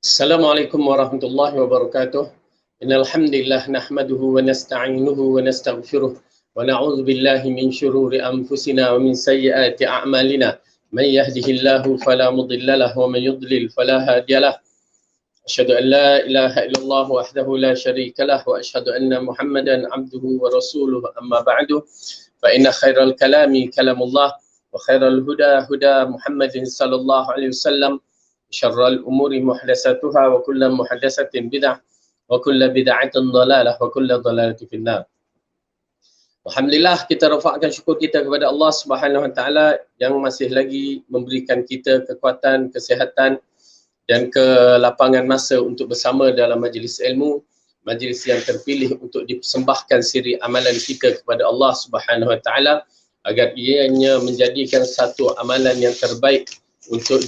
Assalamualaikum warahmatullahi wabarakatuh. Innal hamdalillah nahmaduhu wa nasta'inuhu wa nastaghfiruh wa na'udzu billahi min shururi anfusina wa min sayyiati a'malina. Man yahdihillahu fala mudilla lahu wa man yudlil fala hadiyalah. Asyhadu an la ilaha illallah wahdahu la syarika lah wa asyhadu anna Muhammadan 'abduhu wa rasuluhu amma ba'du. Fa inna khairal kalami kalamullah wa khairal huda huda Muhammadin sallallahu alaihi wasallam. Syarrul umuri muhdatsatuha wa kullu muhdatsatin bid'ah wa kullu bid'atin dhalalah wa kullu dhalalatin finnar. Alhamdulillah, kita rafakkan syukur kita kepada Allah Subhanahu wa taala yang masih lagi memberikan kita kekuatan, kesihatan dan kelapangan masa untuk bersama dalam majlis ilmu, majlis yang terpilih untuk dipersembahkan siri amalan kita kepada Allah Subhanahu wa taala agar ianya menjadikan satu amalan yang terbaik untuk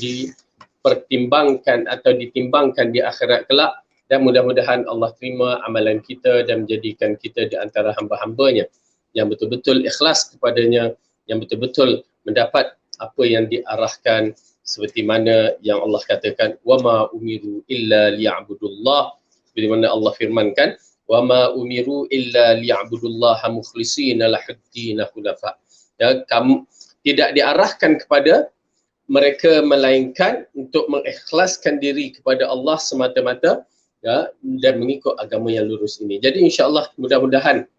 pertimbangkan atau ditimbangkan di akhirat kelak, dan mudah-mudahan Allah terima amalan kita dan menjadikan kita di antara hamba-hambanya yang betul-betul ikhlas kepadanya, yang betul-betul mendapat apa yang diarahkan seperti mana yang Allah katakan, wama umiru illa liya'budullah, seperti mana Allah firmankan, wama umiru illa liya'budullah mukhlishina lahuddin hunafa. Ya, kamu tidak diarahkan kepada mereka melainkan untuk mengikhlaskan diri kepada Allah semata-mata, ya, dan mengikut agama yang lurus ini. Jadi insya-Allah mudah-mudahan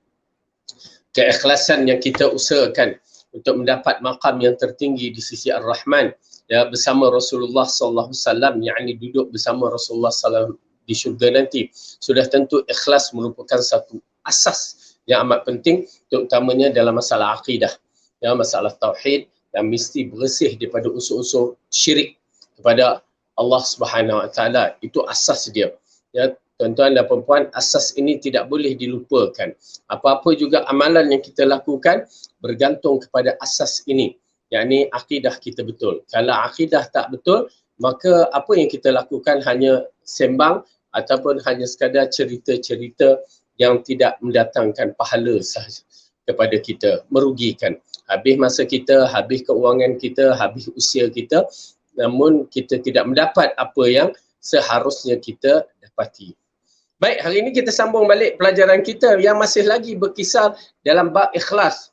keikhlasan yang kita usahakan untuk mendapat maqam yang tertinggi di sisi Ar-Rahman, ya, bersama Rasulullah sallallahu alaihi wasallam, yakni duduk bersama Rasulullah sallallahu di syurga nanti, sudah tentu ikhlas merupakan satu asas yang amat penting, terutamanya dalam masalah akidah, ya, masalah tauhid, yang mesti bersih daripada unsur-unsur syirik kepada Allah Subhanahu wa taala. Itu asas dia. Ya, tuan-tuan dan puan-puan, asas ini tidak boleh dilupakan. Apa-apa juga amalan yang kita lakukan bergantung kepada asas ini, yakni akidah kita betul. Kalau akidah tak betul, maka apa yang kita lakukan hanya sembang ataupun hanya sekadar cerita-cerita yang tidak mendatangkan pahala sahaja kepada kita, merugikan. Habis masa kita, habis keuangan kita, habis usia kita, namun kita tidak mendapat apa yang seharusnya kita dapati. Baik, hari ini kita sambung balik pelajaran kita yang masih lagi berkisar dalam bab ikhlas.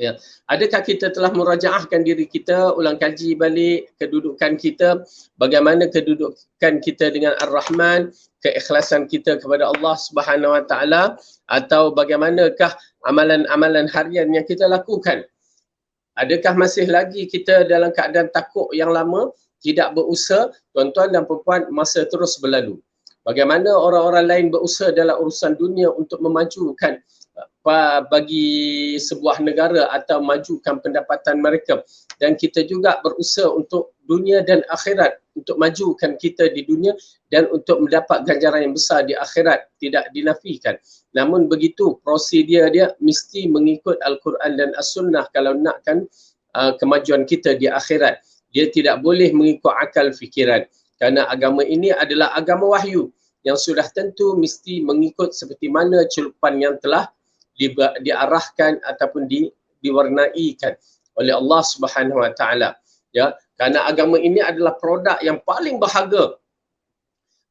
Ya. Adakah kita telah murajaahkan diri kita, ulang kaji balik kedudukan kita, bagaimana kedudukan kita dengan Ar-Rahman, keikhlasan kita kepada Allah Subhanahu wa taala, atau bagaimanakah amalan-amalan harian yang kita lakukan? Adakah masih lagi kita dalam keadaan takut yang lama, tidak berusaha? Tuan-tuan dan puan-puan, masa terus berlalu. Bagaimana orang-orang lain berusaha dalam urusan dunia untuk memajukan bagi sebuah negara atau majukan pendapatan mereka, dan kita juga berusaha untuk dunia dan akhirat, untuk majukan kita di dunia dan untuk mendapat ganjaran yang besar di akhirat, tidak dinafikan. Namun begitu prosedur dia mesti mengikut Al-Quran dan As-Sunnah kalau nakkan kemajuan kita di akhirat. Dia tidak boleh mengikut akal fikiran, kerana agama ini adalah agama wahyu yang sudah tentu mesti mengikut seperti mana celupan yang telah diarahkan ataupun diwarnaikan oleh Allah Subhanahu wa taala, ya, kerana agama ini adalah produk yang paling berharga.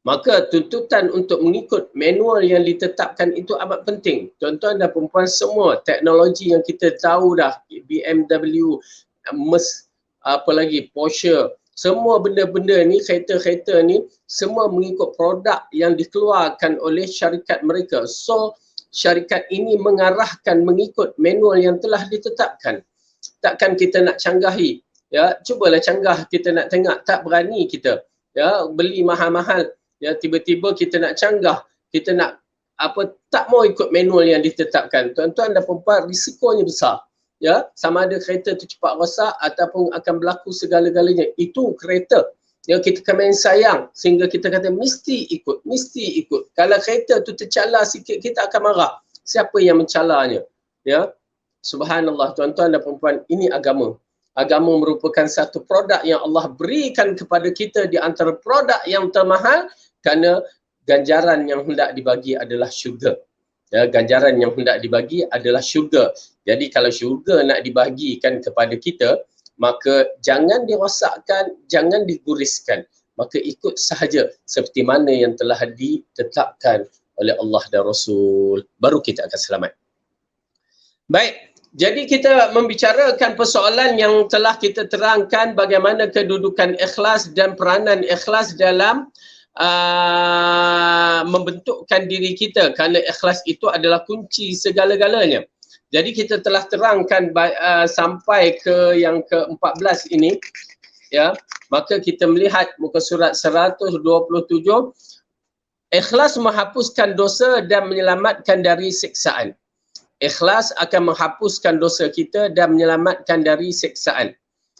Maka tuntutan untuk mengikut manual yang ditetapkan itu amat penting. Tuan-tuan dan puan-puan, semua teknologi yang kita tahu dah, BMW, apa lagi, Porsche, semua benda-benda ni, kereta-kereta ni, semua mengikut produk yang dikeluarkan oleh syarikat mereka. So syarikat ini mengarahkan mengikut manual yang telah ditetapkan. Takkan kita nak canggahi, ya, cubalah canggah, kita nak tengok, tak berani kita, ya, beli mahal-mahal, ya, tiba-tiba kita nak canggah, kita nak apa, tak mau ikut manual yang ditetapkan. Tuan-tuan dan puan-puan, risikonya besar, ya, sama ada kereta tu cepat rosak ataupun akan berlaku segala-galanya. Itu kereta, ya, kita akan main sayang sehingga kita kata mesti ikut, mesti ikut. Kalau kereta tu tercala sikit, kita akan marah. Siapa yang mencalanya? Ya, subhanallah, tuan-tuan dan puan-puan, ini agama. Agama merupakan satu produk yang Allah berikan kepada kita di antara produk yang termahal, kerana ganjaran yang hendak dibagi adalah syurga. Ya, ganjaran yang hendak dibagi adalah syurga. Jadi kalau syurga nak dibagikan kepada kita, maka jangan dirosakkan, jangan diguriskan. maka ikut sahaja seperti mana yang telah ditetapkan oleh Allah dan Rasul, baru kita akan selamat. Baik, jadi kita membicarakan persoalan yang telah kita terangkan, bagaimana kedudukan ikhlas dan peranan ikhlas dalam membentukkan diri kita, kerana ikhlas itu adalah kunci segala-galanya. Jadi kita telah terangkan sampai ke yang ke-14 ini, ya. Maka kita melihat muka surat 127, ikhlas menghapuskan dosa dan menyelamatkan dari siksaan. Ikhlas akan menghapuskan dosa kita dan menyelamatkan dari siksaan.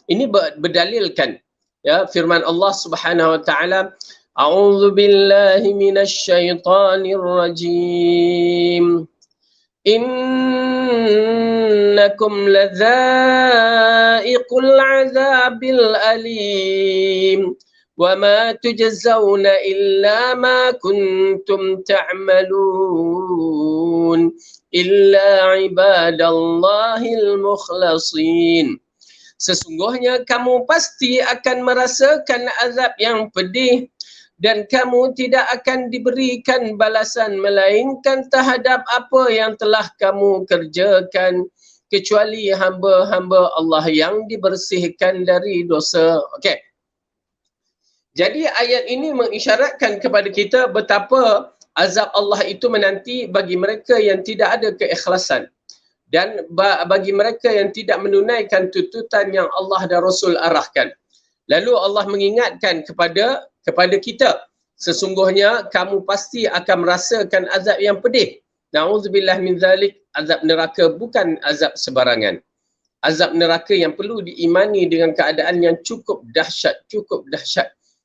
Ini berdalilkan, ya, firman Allah Subhanahu wa taala, a'udzu billahi minasy syaithanir rajim. Innakum ladza'iqul 'adzabil alim wa ma tujzauna illa ma kuntum ta'malun illa ibadallahil mukhlasin. Sesungguhnya kamu pasti akan merasakan azab yang pedih dan kamu tidak akan diberikan balasan melainkan terhadap apa yang telah kamu kerjakan, kecuali hamba-hamba Allah yang dibersihkan dari dosa. Okey. Jadi ayat ini mengisyaratkan kepada kita betapa azab Allah itu menanti bagi mereka yang tidak ada keikhlasan dan bagi mereka yang tidak menunaikan tuntutan yang Allah dan Rasul arahkan. Lalu Allah mengingatkan kepada kita, sesungguhnya kamu pasti akan merasakan azab yang pedih. Na'udzubillah min zalik, azab neraka bukan azab sebarangan. Azab neraka yang perlu diimani dengan keadaan yang cukup dahsyat.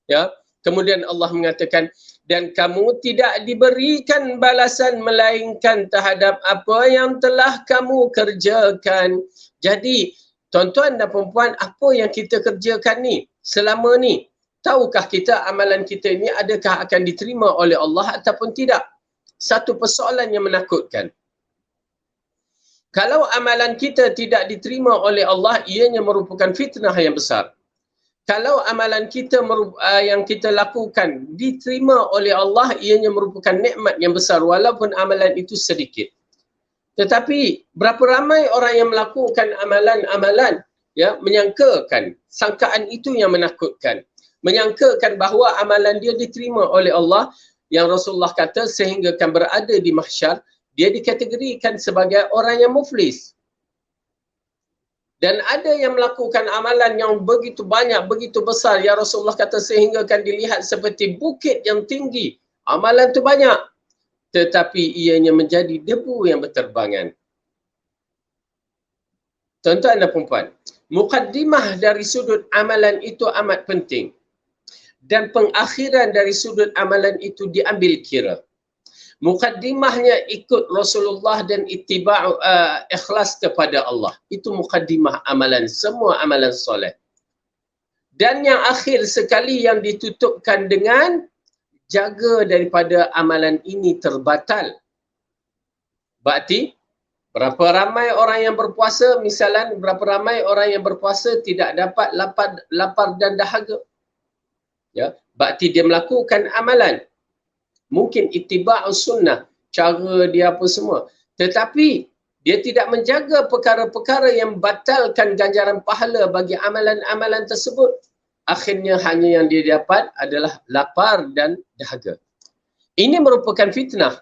Ya. Kemudian Allah mengatakan, dan kamu tidak diberikan balasan melainkan terhadap apa yang telah kamu kerjakan. Jadi, tuan-tuan dan perempuan, apa yang kita kerjakan ni selama ni? Tahukah kita amalan kita ini adakah akan diterima oleh Allah ataupun tidak? Satu persoalan yang menakutkan. Kalau amalan kita tidak diterima oleh Allah, ianya merupakan fitnah yang besar. Kalau amalan kita yang kita lakukan diterima oleh Allah, ianya merupakan nikmat yang besar walaupun amalan itu sedikit. Tetapi berapa ramai orang yang melakukan amalan-amalan, ya, menyangkakan sangkaan itu yang menakutkan. Menyangkakan bahawa amalan dia diterima oleh Allah, yang Rasulullah kata sehingga akan berada di mahsyar, dia dikategorikan sebagai orang yang muflis. Dan ada yang melakukan amalan yang begitu banyak, begitu besar, ya Rasulullah kata sehingga akan dilihat seperti bukit yang tinggi. Amalan tu banyak, tetapi ianya menjadi debu yang berterbangan. Tuan-tuan dan puan-puan, mukaddimah dari sudut amalan itu amat penting. Dan pengakhiran dari sudut amalan itu diambil kira. Mukaddimahnya ikut Rasulullah dan ittiba' ikhlas kepada Allah. Itu mukaddimah amalan, semua amalan soleh. Dan yang akhir sekali yang ditutupkan dengan jaga daripada amalan ini terbatal. Berarti berapa ramai orang yang berpuasa, misalnya berapa ramai orang yang berpuasa tidak dapat lapar dan dahaga. Ya, berarti dia melakukan amalan. Mungkin ittiba'us sunnah, cara dia apa semua. Tetapi dia tidak menjaga perkara-perkara yang batalkan ganjaran pahala bagi amalan-amalan tersebut. Akhirnya hanya yang dia dapat adalah lapar dan dahaga. Ini merupakan fitnah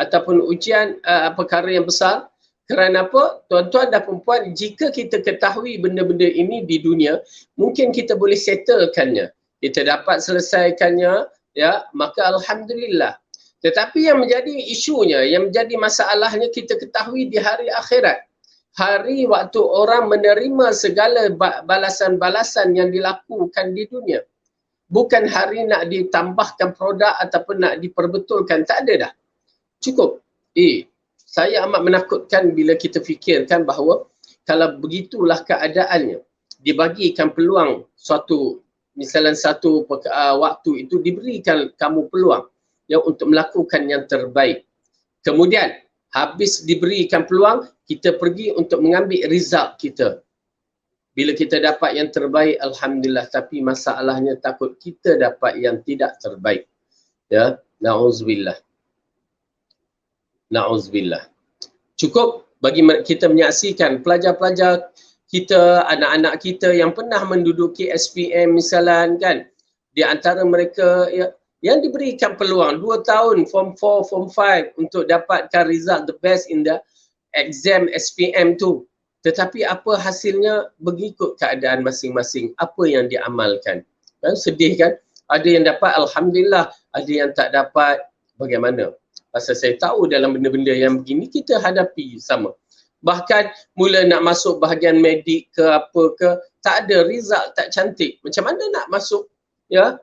ataupun ujian perkara yang besar. Kerana apa? Tuan-tuan dan perempuan, jika kita ketahui benda-benda ini di dunia, mungkin kita boleh settlekannya. Kita dapat selesaikannya, ya, maka alhamdulillah. Tetapi yang menjadi isunya, yang menjadi masalahnya, kita ketahui di hari akhirat. Hari waktu orang menerima segala balasan-balasan yang dilakukan di dunia. Bukan hari nak ditambahkan produk ataupun nak diperbetulkan, tak ada dah. Cukup. Saya amat menakutkan bila kita fikirkan bahawa kalau begitulah keadaannya, dibagikan peluang suatu, misalnya satu waktu itu diberikan kamu peluang, ya, untuk melakukan yang terbaik. Kemudian habis diberikan peluang, kita pergi untuk mengambil result kita. Bila kita dapat yang terbaik, alhamdulillah, tapi masalahnya takut kita dapat yang tidak terbaik. Ya, na'udzubillah. Na'udzubillah. Cukup bagi kita menyaksikan pelajar-pelajar kita, anak-anak kita yang pernah menduduki SPM misalnya kan, di antara mereka yang diberikan peluang 2 tahun form 4, form 5 untuk dapatkan result the best in the exam SPM tu. Tetapi apa hasilnya mengikut keadaan masing-masing, apa yang diamalkan. Kan sedih kan? Ada yang dapat alhamdulillah, ada yang tak dapat bagaimana? Pasal saya tahu dalam benda-benda yang begini kita hadapi sama. Bahkan mula nak masuk bahagian medik ke apa ke, tak ada result, tak cantik. Macam mana nak masuk? Ya.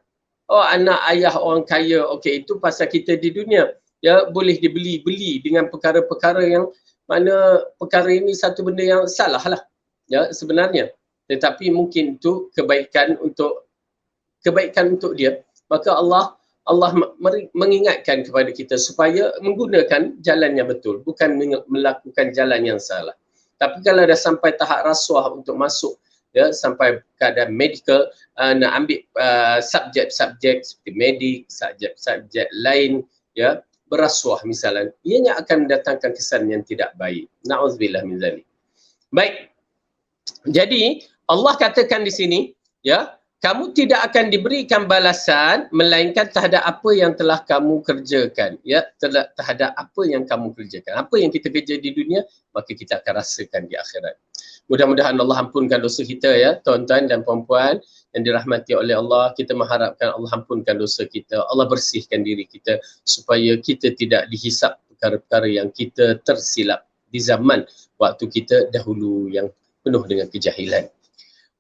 Oh, anak ayah orang kaya, okey, itu pasal kita di dunia. Ya, boleh dibeli dengan perkara-perkara yang mana perkara ini satu benda yang salah lah. Ya, sebenarnya. Tetapi mungkin itu kebaikan untuk dia. Maka Allah mengingatkan kepada kita supaya menggunakan jalan yang betul, bukan melakukan jalan yang salah. Tapi kalau dah sampai tahap rasuah untuk masuk, ya, sampai keadaan medical, nak ambil subjek-subjek seperti medik, subjek-subjek lain, ya, berasuah misalnya, ianya akan mendatangkan kesan yang tidak baik. Na'udzubillah min zalik. Baik. Jadi Allah katakan di sini, ya, kamu tidak akan diberikan balasan melainkan terhadap apa yang telah kamu kerjakan, ya, terhadap apa yang kamu kerjakan. Apa yang kita kerja di dunia, maka kita akan rasakan di akhirat. Mudah-mudahan Allah ampunkan dosa kita, ya, tuan-tuan dan puan-puan yang dirahmati oleh Allah. Kita mengharapkan Allah ampunkan dosa kita, Allah bersihkan diri kita supaya kita tidak dihisap perkara-perkara yang kita tersilap di zaman waktu kita dahulu yang penuh dengan kejahilan.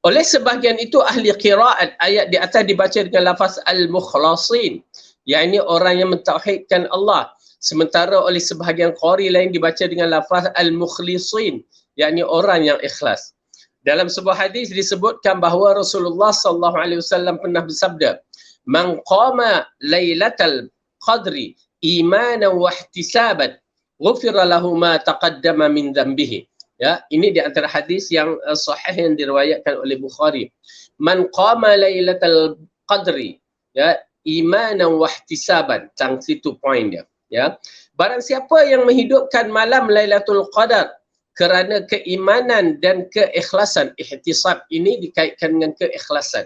Oleh sebahagian itu ahli qiraat, ayat di atas dibaca dengan lafaz al-mukhlasin, yakni orang yang mentauhidkan Allah. Sementara oleh sebahagian qari lain dibaca dengan lafaz al-mukhlisin, yakni orang yang ikhlas. Dalam sebuah hadis disebutkan bahawa Rasulullah sallallahu alaihi wasallam pernah bersabda, "Man qama lailatal qadri imanan wa ihtisaban, ghufira lahu ma taqaddama min dhanbihi." Ya, ini di antara hadis yang sahih yang diriwayatkan oleh Bukhari. Man qama lailatal qadri, ya, imanan wa ihtisaban. Tang situ point dia, ya. Barang siapa yang menghidupkan malam Lailatul Qadar kerana keimanan dan keikhlasan, ihtisab ini dikaitkan dengan keikhlasan,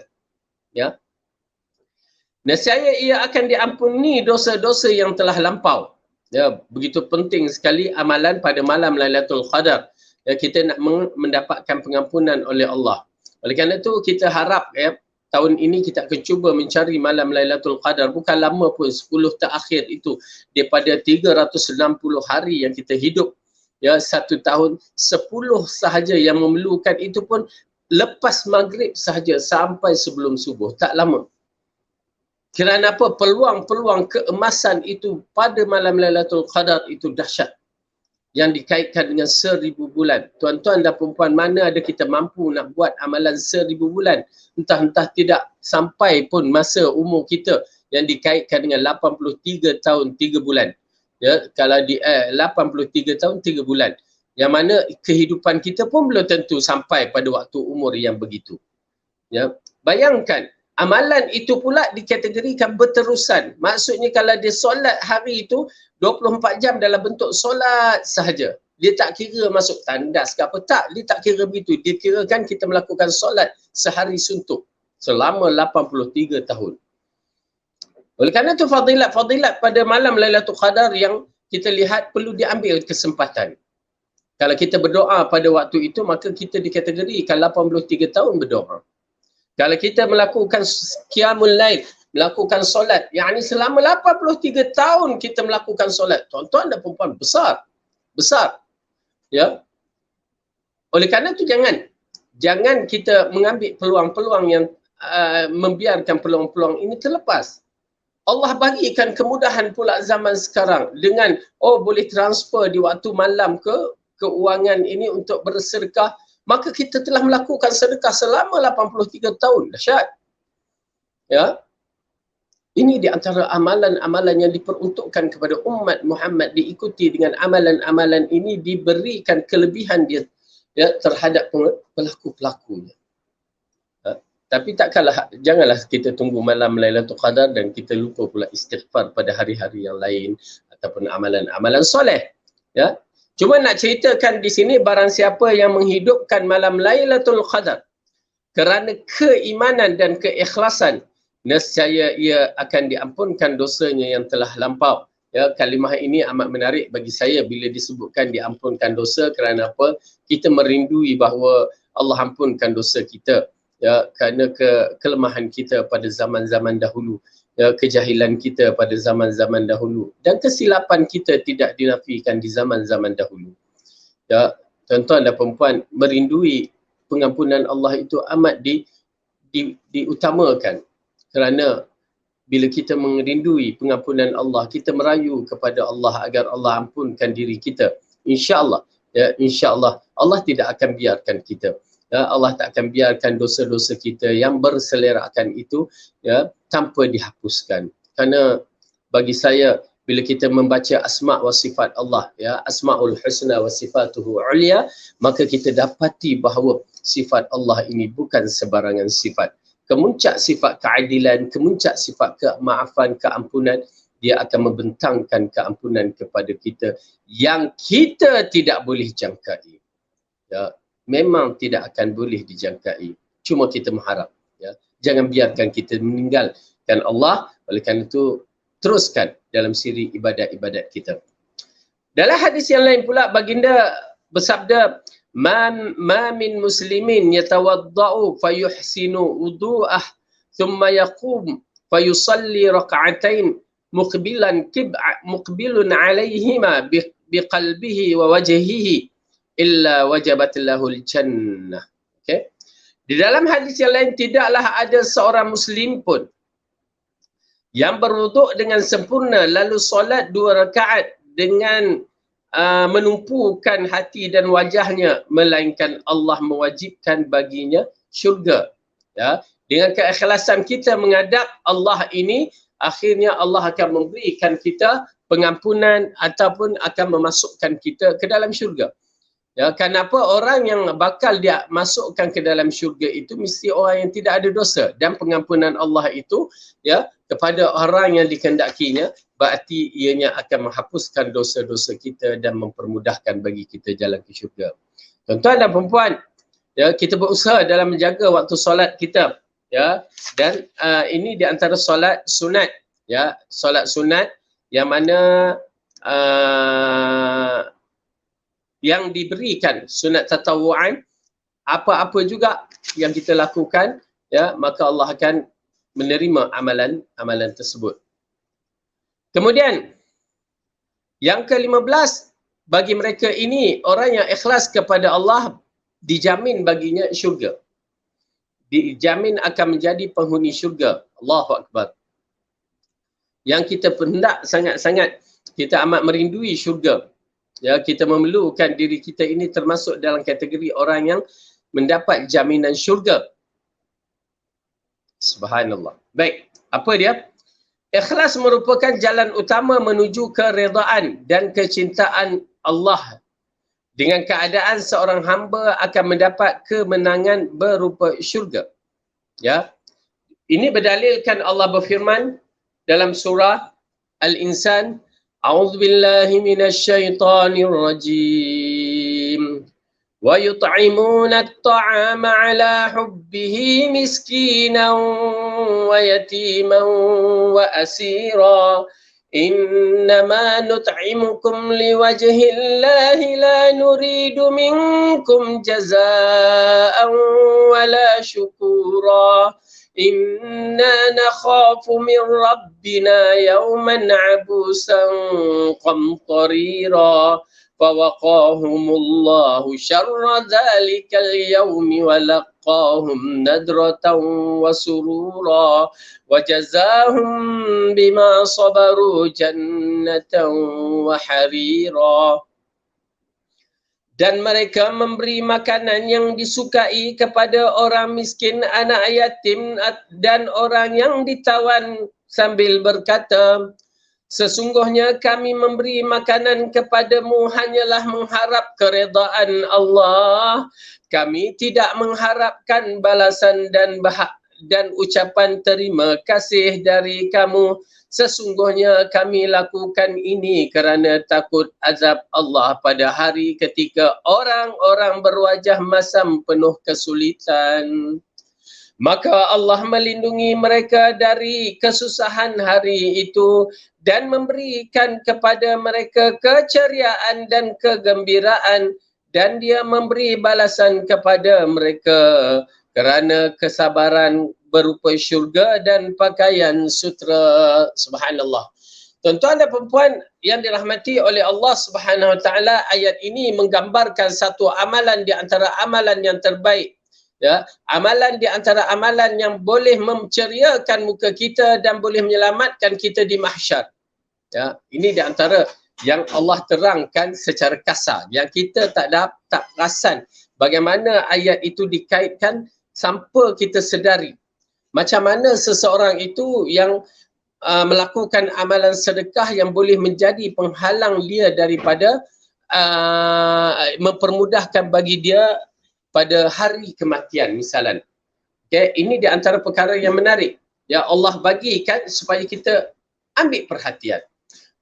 ya. Nescaya ia akan diampuni dosa-dosa yang telah lampau. Ya, begitu penting sekali amalan pada malam Lailatul Qadar. Ya, kita nak mendapatkan pengampunan oleh Allah. Oleh kerana itu kita harap, ya, tahun ini kita akan cuba mencari malam Lailatul Qadar. Bukan lama pun, 10 terakhir itu daripada 360 hari yang kita hidup, ya, 1 tahun, 10 sahaja yang memerlukan itu pun lepas maghrib sahaja sampai sebelum subuh, tak lama. Kerana apa? Peluang-peluang keemasan itu pada malam Lailatul Qadar itu dahsyat, yang dikaitkan dengan 1000 bulan. Tuan-tuan dan perempuan, mana ada kita mampu nak buat amalan 1000 bulan. Entah-entah tidak sampai pun masa umur kita yang dikaitkan dengan 83 tahun 3 bulan. Ya, kalau di 83 tahun 3 bulan. Yang mana kehidupan kita pun belum tentu sampai pada waktu umur yang begitu. Ya, bayangkan amalan itu pula dikategorikan berterusan. Maksudnya kalau dia solat hari itu 24 jam dalam bentuk solat sahaja. Dia tak kira masuk tandas ke apa, tak. Dia tak kira begitu. Dia kirakan kita melakukan solat sehari suntuk selama 83 tahun. Oleh kerana itu fadilat pada malam Lailatul Qadar yang kita lihat perlu diambil kesempatan. Kalau kita berdoa pada waktu itu, maka kita dikategorikan 83 tahun berdoa. Kalau kita melakukan qiyamul lail, melakukan solat, yakni selama 83 tahun kita melakukan solat. Tuan-tuan dan perempuan, besar. Besar. Ya. Oleh kerana itu jangan kita mengambil peluang-peluang yang membiarkan peluang-peluang ini terlepas. Allah bagikan kemudahan pula zaman sekarang dengan boleh transfer di waktu malam ke keuangan ini untuk bersedekah. Maka kita telah melakukan sedekah selama 83 tahun. Dahsyat. Ya. Ini di antara amalan-amalan yang diperuntukkan kepada umat Muhammad, diikuti dengan amalan-amalan ini, diberikan kelebihan dia ya terhadap pelaku-pelakunya. Tapi janganlah kita tunggu malam Lailatul Qadar dan kita lupa pula istighfar pada hari-hari yang lain ataupun amalan-amalan soleh. Ya. Cuma nak ceritakan di sini, barang siapa yang menghidupkan malam Lailatul Qadar kerana keimanan dan keikhlasan, nescaya ia akan diampunkan dosanya yang telah lampau. Ya, kalimah ini amat menarik bagi saya bila disebutkan diampunkan dosa. Kerana apa? Kita merindui bahawa Allah ampunkan dosa kita. Ya, kerana kelemahan kita pada zaman-zaman dahulu, ya, kejahilan kita pada zaman-zaman dahulu, dan kesilapan kita tidak dinafikan di zaman-zaman dahulu. Ya, tuan-tuan dan puan-puan, merindui pengampunan Allah itu amat diutamakan. Kerana bila kita merindui pengampunan Allah, kita merayu kepada Allah agar Allah ampunkan diri kita. InsyaAllah, ya, insyaAllah Allah tidak akan biarkan kita. Ya, Allah tak akan biarkan dosa-dosa kita yang berselerakkan itu, ya, tanpa dihapuskan. Kerana bagi saya, bila kita membaca asma' wa sifat Allah, ya, asma'ul husna wa sifatuhu ulia, maka kita dapati bahawa sifat Allah ini bukan sebarangan sifat. Kemuncak sifat keadilan, kemuncak sifat kemaafan, keampunan, dia akan membentangkan keampunan kepada kita yang kita tidak boleh jangkai. Ya, memang tidak akan boleh dijangkai. Cuma kita mengharap, ya, jangan biarkan kita meninggalkan Allah. Oleh kerana itu, teruskan dalam siri ibadat-ibadat kita. Dalam hadis yang lain pula, baginda bersabda, ma min muslimin yatawadda'u fayuhsinu wudu'ah thumma yaqum fayusalli raka'atain muqbilun alaihima biqalbihi wa wajhihi illa wajabat lahul jannah. Okay? Di dalam hadis yang lain, tidaklah ada seorang muslim pun yang berwuduk dengan sempurna lalu solat 2 rakaat dengan menumpukan hati dan wajahnya, melainkan Allah mewajibkan baginya syurga. Ya, dengan keikhlasan kita menghadap Allah ini, akhirnya Allah akan memberikan kita pengampunan ataupun akan memasukkan kita ke dalam syurga. Ya, kenapa orang yang bakal dia masukkan ke dalam syurga itu mesti orang yang tidak ada dosa, dan pengampunan Allah itu, ya, kepada orang yang dikehendakinya, berarti ianya akan menghapuskan dosa-dosa kita dan mempermudahkan bagi kita jalan ke syurga. Tuan-tuan dan puan-puan, ya, kita berusaha dalam menjaga waktu solat kita, ya, dan ini di antara solat sunat, ya, solat sunat yang mana yang diberikan sunat tatawu'an, apa-apa juga yang kita lakukan, ya, maka Allah akan menerima amalan tersebut. Kemudian yang ke-15, bagi mereka ini, orang yang ikhlas kepada Allah, dijamin baginya syurga. Dijamin akan menjadi penghuni syurga. Allahu Akbar. Yang kita hendak sangat-sangat, kita amat merindui syurga. Ya, kita memerlukan diri kita ini termasuk dalam kategori orang yang mendapat jaminan syurga. Subhanallah. Baik, apa dia? Ikhlas merupakan jalan utama menuju keredaan dan kecintaan Allah. Dengan keadaan seorang hamba akan mendapat kemenangan berupa syurga. Ya. Ini berdalilkan Allah berfirman dalam surah Al-Insan, A'udzu billahi minasy syaithanir rajim. Wa yut'imuna at-ta'ama 'ala hubbihi miskinan wa yatiman wa asira. Innama nut'imukum liwajhillahi la nuridu minkum jazaa'an wa la syukura. Inna nakhafu min rabbina yawman abusan qamtarira. Fawaqahumullahu syarra dhalikal yawmi walaqahum nadratan wa surura wa jazahum bima sabaru jannatan wa harira. Dan mereka memberi makanan yang disukai kepada orang miskin, anak yatim dan orang yang ditawan sambil berkata, Sesungguhnya kami memberi makanan kepadamu hanyalah mengharap keredaan Allah. Kami tidak mengharapkan balasan dan ucapan terima kasih dari kamu. Sesungguhnya kami lakukan ini kerana takut azab Allah pada hari ketika orang-orang berwajah masam penuh kesulitan. Maka Allah melindungi mereka dari kesusahan hari itu dan memberikan kepada mereka keceriaan dan kegembiraan, dan Dia memberi balasan kepada mereka kerana kesabaran berupa syurga dan pakaian sutera. Subhanallah. Tuan-tuan dan puan yang dirahmati oleh Allah Subhanahu Wa Taala, ayat ini menggambarkan satu amalan di antara amalan yang terbaik. Ya, amalan di antara amalan yang boleh menceriakan muka kita dan boleh menyelamatkan kita di mahsyar. Ya, ini di antara yang Allah terangkan secara kasar, yang kita tak perasan bagaimana ayat itu dikaitkan sampai kita sedari macam mana seseorang itu yang melakukan amalan sedekah yang boleh menjadi penghalang dia daripada mempermudahkan bagi dia pada hari kematian misalan. Okay, ini di antara perkara yang menarik. Ya, Allah bagikan supaya kita ambil perhatian.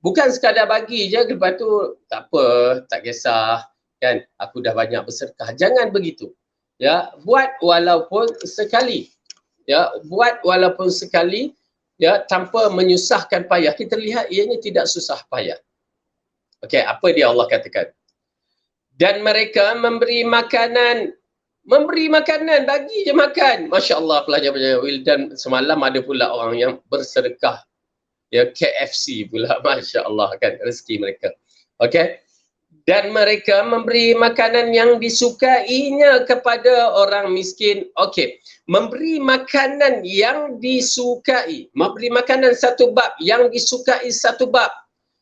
Bukan sekadar bagi je, lepas tu tak apa, tak kisah, kan, aku dah banyak bersedekah. Jangan begitu. Ya, buat walaupun sekali. Ya, buat walaupun sekali, ya, tanpa menyusahkan payah. Kita lihat ianya tidak susah payah. Okey, apa dia Allah katakan? Dan mereka memberi makanan, bagi je makan. Masya Allah, pelajar-pelajar Wildan semalam ada pula orang yang bersedekah. Ya, KFC pula, Masya Allah, kan, rezeki mereka. Okey. Dan mereka memberi makanan yang disukainya kepada orang miskin. Okey, memberi makanan yang disukai. Memberi makanan satu bab, yang disukai satu bab.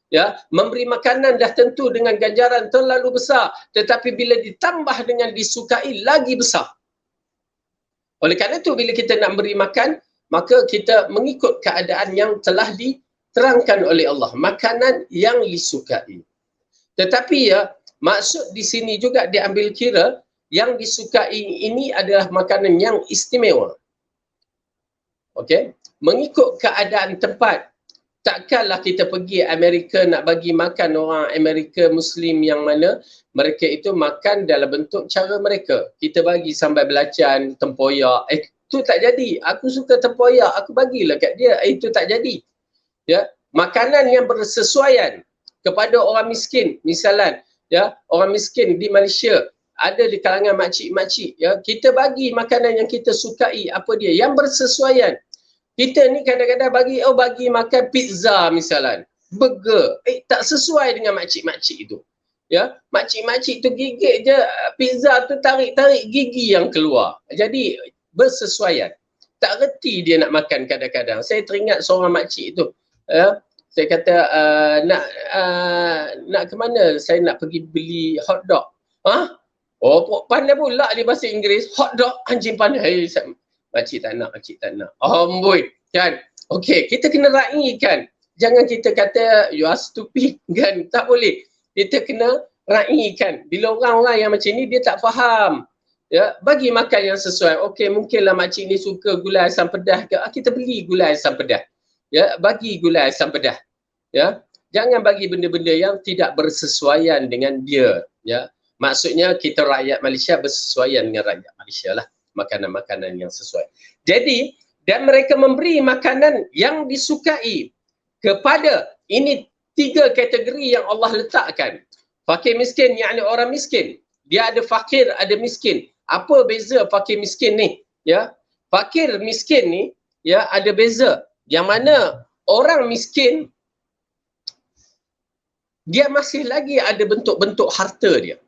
Ya, memberi makanan dah tentu dengan ganjaran terlalu besar, tetapi bila ditambah dengan disukai lagi besar. Oleh kerana itu bila kita nak beri makan, maka kita mengikut keadaan yang telah diterangkan oleh Allah, makanan yang disukai. Tetapi ya, maksud di sini juga diambil kira yang disukai ini adalah makanan yang istimewa. Okey, mengikut keadaan tempat. Takkanlah kita pergi Amerika nak bagi makan orang Amerika Muslim yang mana mereka itu makan dalam bentuk cara mereka. Kita bagi sambal belacan, tempoyak. Itu tak jadi. Aku suka tempoyak, aku bagilah kat dia. Itu tak jadi. Ya, makanan yang bersesuaian kepada orang miskin. Misalan, ya, orang miskin di Malaysia ada di kalangan makcik-makcik, ya, kita bagi makanan yang kita sukai, apa dia? Yang bersesuaian. Kita ni kadang-kadang bagi makan pizza misalan, burger, tak sesuai dengan makcik-makcik itu. Ya, makcik-makcik tu gigit je pizza tu, tarik-tarik gigi yang keluar. Jadi bersesuaian. Tak reti dia nak makan kadang-kadang. Saya teringat seorang makcik tu. Ya, saya kata nak ke mana? Saya nak pergi beli hot dog. Ha? Oh, pandai pula dia bahasa Inggeris. Hot dog, anjing pandai. Makcik tak nak. Amboi, kan? Okey, kita kena raikan. Jangan kita kata you are stupid, kan? Tak boleh. Kita kena raikan. Bila orang-orang yang macam ni dia tak faham. Ya, bagi makan yang sesuai. Okey, mungkinlah makcik ni suka gulai asam pedas ke? Kita beli gulai asam pedas. Ya, bagi gulai asam pedas. Ya, jangan bagi benda-benda yang tidak bersesuaian dengan dia. Ya, maksudnya kita rakyat Malaysia bersesuaian dengan rakyat Malaysia lah. Makanan-makanan yang sesuai. Jadi, dan mereka memberi makanan yang disukai kepada, ini 3 kategori yang Allah letakkan. Fakir miskin, yakni orang miskin. Dia ada fakir, ada miskin. Apa beza fakir miskin ni? Ya, fakir miskin ni, ya, ada beza. Yang mana orang miskin, dia masih lagi ada bentuk-bentuk harta dia.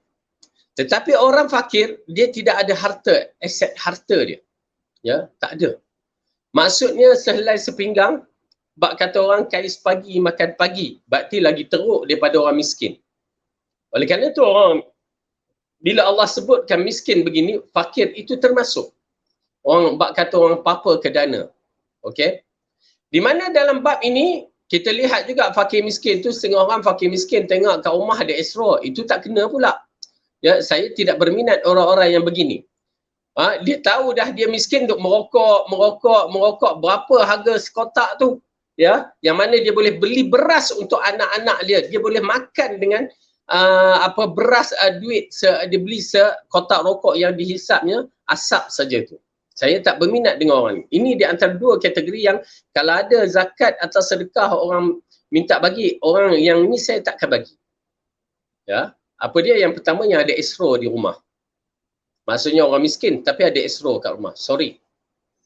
Tetapi orang fakir, dia tidak ada harta, aset harta dia. Ya, tak ada. Maksudnya sehelai sepinggang, bak kata orang kais pagi makan pagi, berarti lagi teruk daripada orang miskin. Oleh kerana itu orang, bila Allah sebutkan miskin begini, fakir itu termasuk. Orang bak kata orang papa ke dana. Okey? Di mana dalam bab ini, kita lihat juga fakir miskin tu, setengah orang fakir miskin tengok kat rumah ada Astro, itu tak kena pula. Ya, saya tidak berminat orang-orang yang begini. Dia tahu dah dia miskin untuk merokok, berapa harga sekotak tu. Ya, yang mana dia boleh beli beras untuk anak-anak dia boleh makan dengan beras, duit, dia beli sekotak rokok yang dihisapnya asap saja tu. Saya tak berminat dengan orang ni. Ini di antara dua kategori yang kalau ada zakat atau sedekah orang minta bagi, orang yang ni saya takkan bagi. Ya, apa dia? Yang pertama, yang ada Astro di rumah. Maksudnya orang miskin tapi ada Astro kat rumah. Sorry.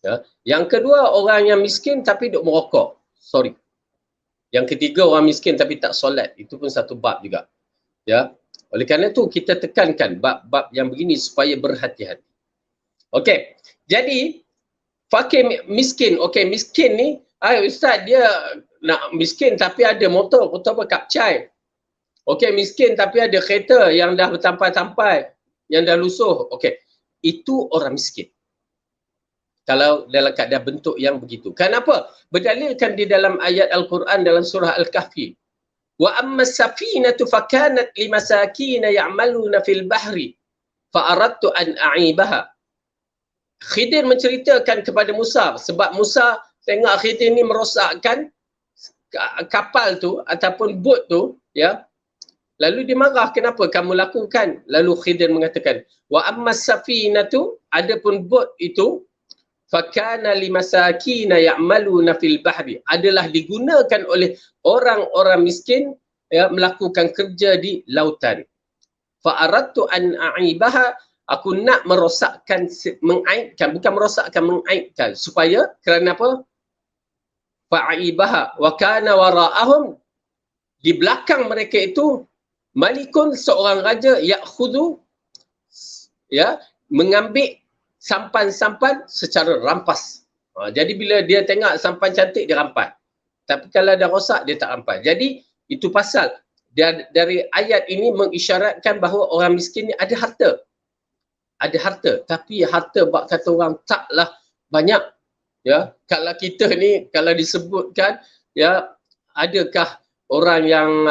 Ya. Yang kedua, orang yang miskin tapi duk merokok. Sorry. Yang ketiga, orang miskin tapi tak solat. Itu pun satu bab juga. Ya. Oleh kerana itu kita tekankan bab-bab yang begini supaya berhati-hati. Okey. Jadi fakir miskin. Okey, miskin ni, ustaz dia nak miskin tapi ada motor kapcai. Okey, miskin tapi ada kereta yang dah bertampai-tampai, yang dah lusuh. Okey. Itu orang miskin. Kalau dalam keadaan bentuk yang begitu. Kenapa? Berdalilkan di dalam ayat Al-Quran dalam surah Al-Kahfi. Wa amma safinatu fakanat limasakin ya'maluna fil bahri fa aradtu an a'ibaha. Khidir menceritakan kepada Musa, sebab Musa tengok Khidir ni merosakkan kapal tu ataupun bot tu, ya. Lalu dia marah, kenapa kamu lakukan? Lalu Khidir mengatakan, wa amma safinatu, adapun bot itu, fakana limasakina ya'maluna fil bahri, adalah digunakan oleh orang-orang miskin, ya, melakukan kerja di lautan. Fa aradtu an a'ibaha, aku nak merosakkan, mengaibkan, bukan merosakkan, mengaibkan, supaya kerana apa? Fa'ibaha wa kana wara'ahum, di belakang mereka itu malikun, seorang raja, ya'khudhu, ya, mengambil sampan-sampan secara rampas. Jadi bila dia tengok sampan cantik, dia rampas. Tapi kalau dah rosak, dia tak rampas. Jadi itu pasal dari ayat ini mengisyaratkan bahawa orang miskin ni ada harta. Ada harta, tapi harta bak kata orang taklah banyak. Ya, kalau kita ni, kalau disebutkan, ya, adakah orang yang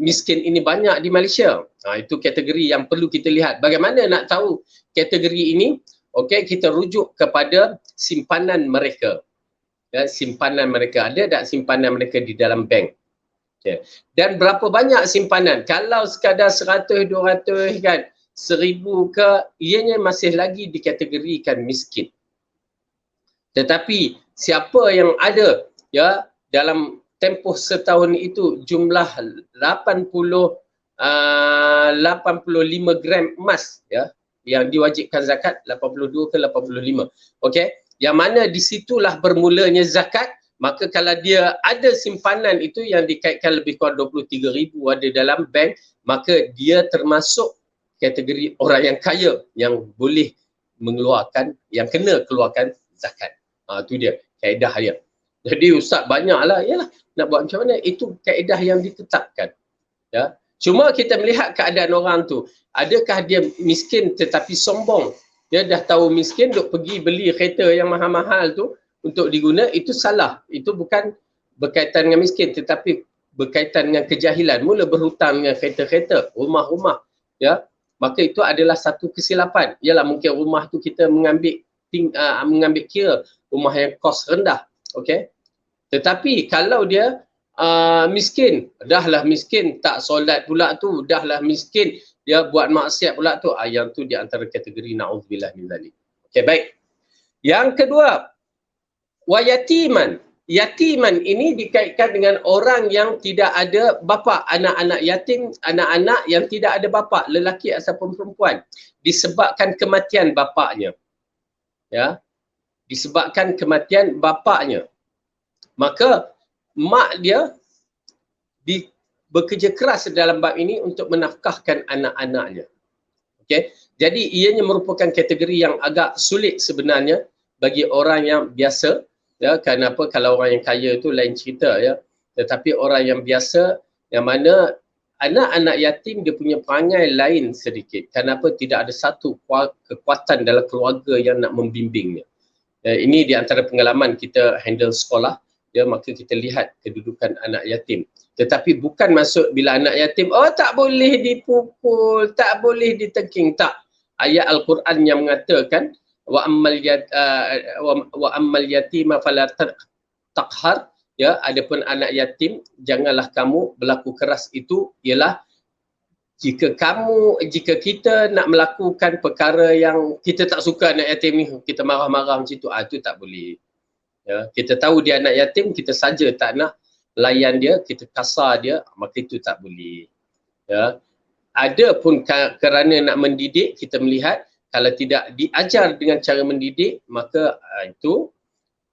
miskin ini banyak di Malaysia? Itu kategori yang perlu kita lihat. Bagaimana nak tahu kategori ini? Okey, kita rujuk kepada simpanan mereka. Ya, simpanan mereka, ada tak simpanan mereka di dalam bank? Okay. Dan berapa banyak simpanan? Kalau sekadar 100, 200 kan, 1000 ke, ianya masih lagi dikategorikan miskin. Tetapi siapa yang ada, ya, dalam tempoh setahun itu jumlah 85 gram emas, ya, yang diwajibkan zakat, 82 ke 85. Okey, yang mana di situlah bermulanya zakat. Maka kalau dia ada simpanan itu yang dikaitkan lebih kurang 23,000 ada dalam bank, maka dia termasuk kategori orang yang kaya yang boleh mengeluarkan, yang kena keluarkan zakat. Itu dia kaedah dia. Jadi ustaz banyaklah, yalah, nak buat macam mana? Itu kaedah yang ditetapkan. Ya. Cuma kita melihat keadaan orang tu, adakah dia miskin tetapi sombong? Dia dah tahu miskin, duk pergi beli kereta yang mahal-mahal tu untuk diguna, itu salah. Itu bukan berkaitan dengan miskin tetapi berkaitan dengan kejahilan. Mula berhutang dengan kereta-kereta, rumah-rumah, ya. Maka itu adalah satu kesilapan. Yalah, mungkin rumah tu kita mengambil kira rumah yang kos rendah. Okey. Tetapi kalau dia miskin, dahlah miskin, tak solat pula tu, dahlah miskin, dia buat maksiat pula tu, yang tu di antara kategori na'udzubillah min zalik. Okey, baik. Yang kedua, wa yatiman. Yatiman ini dikaitkan dengan orang yang tidak ada bapa, anak-anak yatim, anak-anak yang tidak ada bapa, lelaki ataupun perempuan, disebabkan kematian bapaknya. Ya. Disebabkan kematian bapaknya. Maka mak dia bekerja keras dalam bab ini untuk menafkahkan anak-anaknya. Okey. Jadi ianya merupakan kategori yang agak sulit sebenarnya bagi orang yang biasa. Ya, kenapa? Kalau orang yang kaya itu lain cerita, ya. Tetapi orang yang biasa, yang mana anak-anak yatim dia punya perangai lain sedikit. Kenapa? Tidak ada satu kekuatan dalam keluarga yang nak membimbingnya. Ini di antara pengalaman kita handle sekolah. ya, maka kita lihat kedudukan anak yatim. Tetapi bukan maksud bila anak yatim, oh tak boleh dipukul, tak boleh ditengking, tak. Ayat Al-Quran yang mengatakan wa ammal yatima fala taqhar, ya, adapun anak yatim janganlah kamu berlaku keras. Itu ialah jika kita nak melakukan perkara yang kita tak suka anak yatim ni, kita marah-marah macam tu, itu tak boleh. Ya, kita tahu dia anak yatim, kita saja tak nak layan dia, kita kasar dia, maka itu tak boleh. Ya. Ada pun kerana nak mendidik, kita melihat kalau tidak diajar dengan cara mendidik, maka itu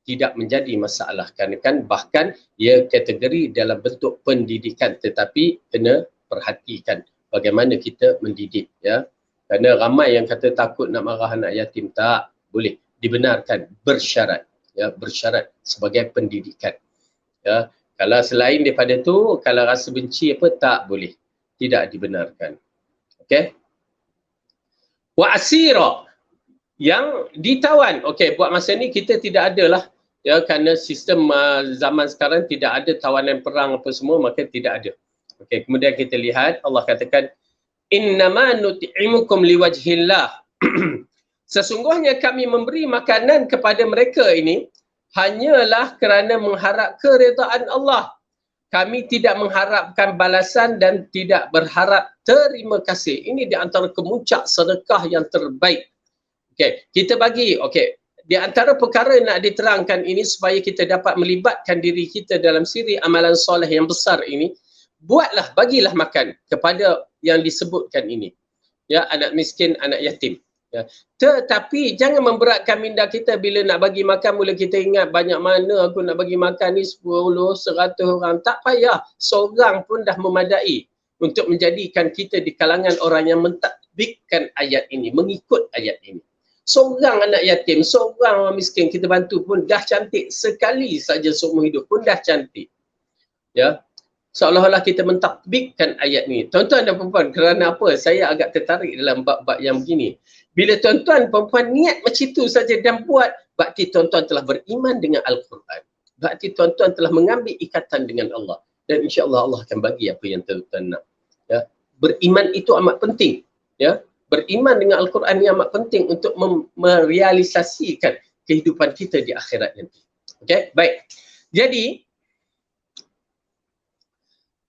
tidak menjadi masalah. Kan bahkan ia kategori dalam bentuk pendidikan, tetapi kena perhatikan bagaimana kita mendidik, ya. Kerana ramai yang kata takut nak marah anak yatim, tak boleh, dibenarkan bersyarat, ya, bersyarat sebagai pendidikan. Ya, kalau selain daripada tu, kalau rasa benci apa, tak boleh, tidak dibenarkan. Okey. Wa asira, yang ditawan. Okey, buat masa ni kita tidak adalah, ya, kerana sistem zaman sekarang tidak ada tawanan perang apa semua, maka tidak ada. Okey, kemudian kita lihat Allah katakan innama nut'imukum liwajhillah. Sesungguhnya kami memberi makanan kepada mereka ini hanyalah kerana mengharap keredaan Allah. Kami tidak mengharapkan balasan dan tidak berharap terima kasih. Ini di antara kemuncak sedekah yang terbaik. Okey, kita bagi, okey, di antara perkara yang nak diterangkan ini supaya kita dapat melibatkan diri kita dalam siri amalan soleh yang besar ini, buatlah, bagilah makan kepada yang disebutkan ini. Ya, anak miskin, anak yatim. Ya. Tetapi jangan memberatkan minda kita bila nak bagi makan, mula kita ingat banyak mana aku nak bagi makan ni, 10, 100 orang. Tak payah, seorang pun dah memadai untuk menjadikan kita di kalangan orang yang mentadbikkan ayat ini, mengikut ayat ini. Seorang anak yatim, seorang orang miskin kita bantu pun dah cantik. Sekali saja seumur hidup pun dah cantik. Ya. Seolah-olah kita mentadbikkan ayat ni. Tuan-tuan dan puan-puan, kerana apa saya agak tertarik dalam bab-bab yang begini? Bila tuan-tuan puan-puan niat macam itu saja dan buat, berarti tuan-tuan telah beriman dengan Al-Quran. Berarti tuan-tuan telah mengambil ikatan dengan Allah. Dan insya-Allah Allah akan bagi apa yang tuan-tuan nak. Ya. Beriman itu amat penting. Ya. Beriman dengan Al-Quran ini amat penting untuk merealisasikan kehidupan kita di akhirat nanti. Okey, baik. Jadi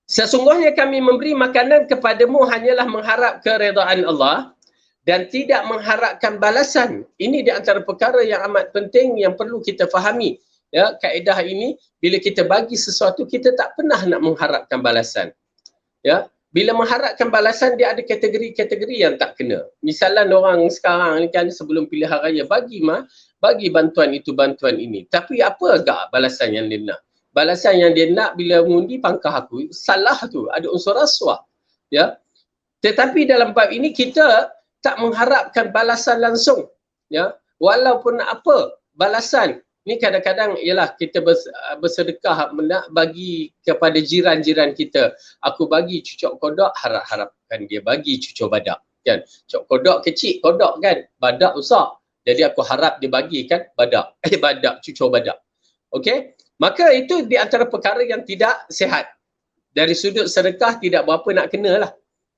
sesungguhnya kami memberi makanan kepadamu hanyalah mengharap keredaan Allah dan tidak mengharapkan balasan. Ini di antara perkara yang amat penting yang perlu kita fahami. Ya, kaedah ini bila kita bagi sesuatu kita tak pernah nak mengharapkan balasan. Ya, bila mengharapkan balasan dia ada kategori-kategori yang tak kena. Misalnya orang sekarang ni kan sebelum pilihan raya bagi bantuan itu bantuan ini. Tapi apa agak balasan yang dia nak? Balasan yang dia nak bila mengundi pangkah aku, salah tu, ada unsur rasuah. Ya. Tetapi dalam bab ini kita tak mengharapkan balasan langsung. Ya. Walaupun apa balasan, ni kadang-kadang ialah kita bersedekah nak bagi kepada jiran-jiran kita. Aku bagi cucuk kodok, harapkan dia bagi cucuk badak. Kan? Cucuk kodok kecil, kodok kan, badak besar. Jadi aku harap dia bagikan badak. Badak, cucuk badak. Okey? Maka itu di antara perkara yang tidak sihat. Dari sudut sedekah tidak berapa nak kena lah.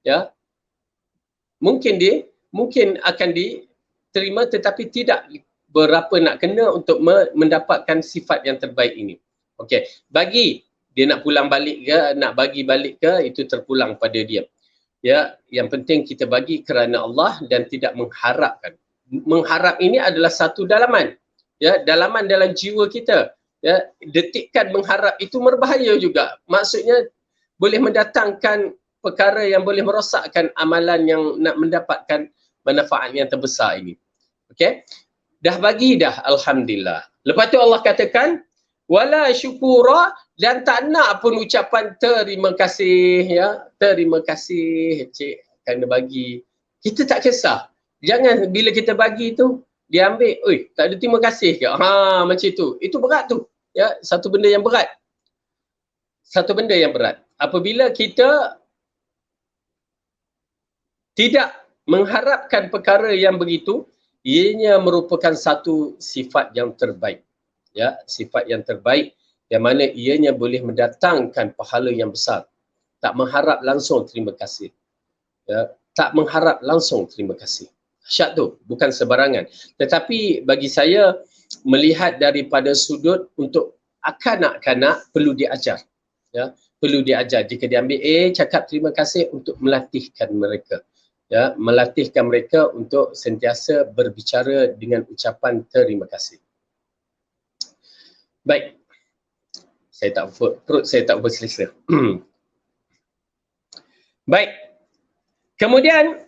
Ya. Mungkin akan diterima tetapi tidak berapa nak kena untuk mendapatkan sifat yang terbaik ini. Okey, bagi dia nak pulang balik ke, nak bagi balik ke, itu terpulang pada dia. Ya, yang penting kita bagi kerana Allah dan tidak mengharapkan. Mengharap ini adalah satu dalaman. Ya, dalaman dalam jiwa kita. Ya, detikkan mengharap itu berbahaya juga. Maksudnya boleh mendatangkan perkara yang boleh merosakkan amalan yang nak mendapatkan manfaat yang terbesar ini. Okey? Dah bagi dah, alhamdulillah. Lepas tu Allah katakan wala syukura, dan tak nak pun ucapan terima kasih, ya. Terima kasih cik kerana bagi. Kita tak kisah. Jangan bila kita bagi tu dia ambil, oi, tak ada terima kasih ke? Ha, macam tu. Itu berat tu. Ya, satu benda yang berat. Satu benda yang berat. Apabila kita tidak mengharapkan perkara yang begitu, ianya merupakan satu sifat yang terbaik. Ya, sifat yang terbaik yang mana ianya boleh mendatangkan pahala yang besar. Tak mengharap langsung terima kasih. Ya, tak mengharap langsung terima kasih. Dahsyat tu, bukan sebarangan. Tetapi bagi saya, melihat daripada sudut untuk kanak-kanak perlu diajar. Ya, perlu diajar. Jika diambil A, cakap terima kasih untuk melatihkan mereka. Ya, melatihkan mereka untuk sentiasa berbicara dengan ucapan terima kasih. Baik. Perut saya tak berselesa. Baik. Kemudian,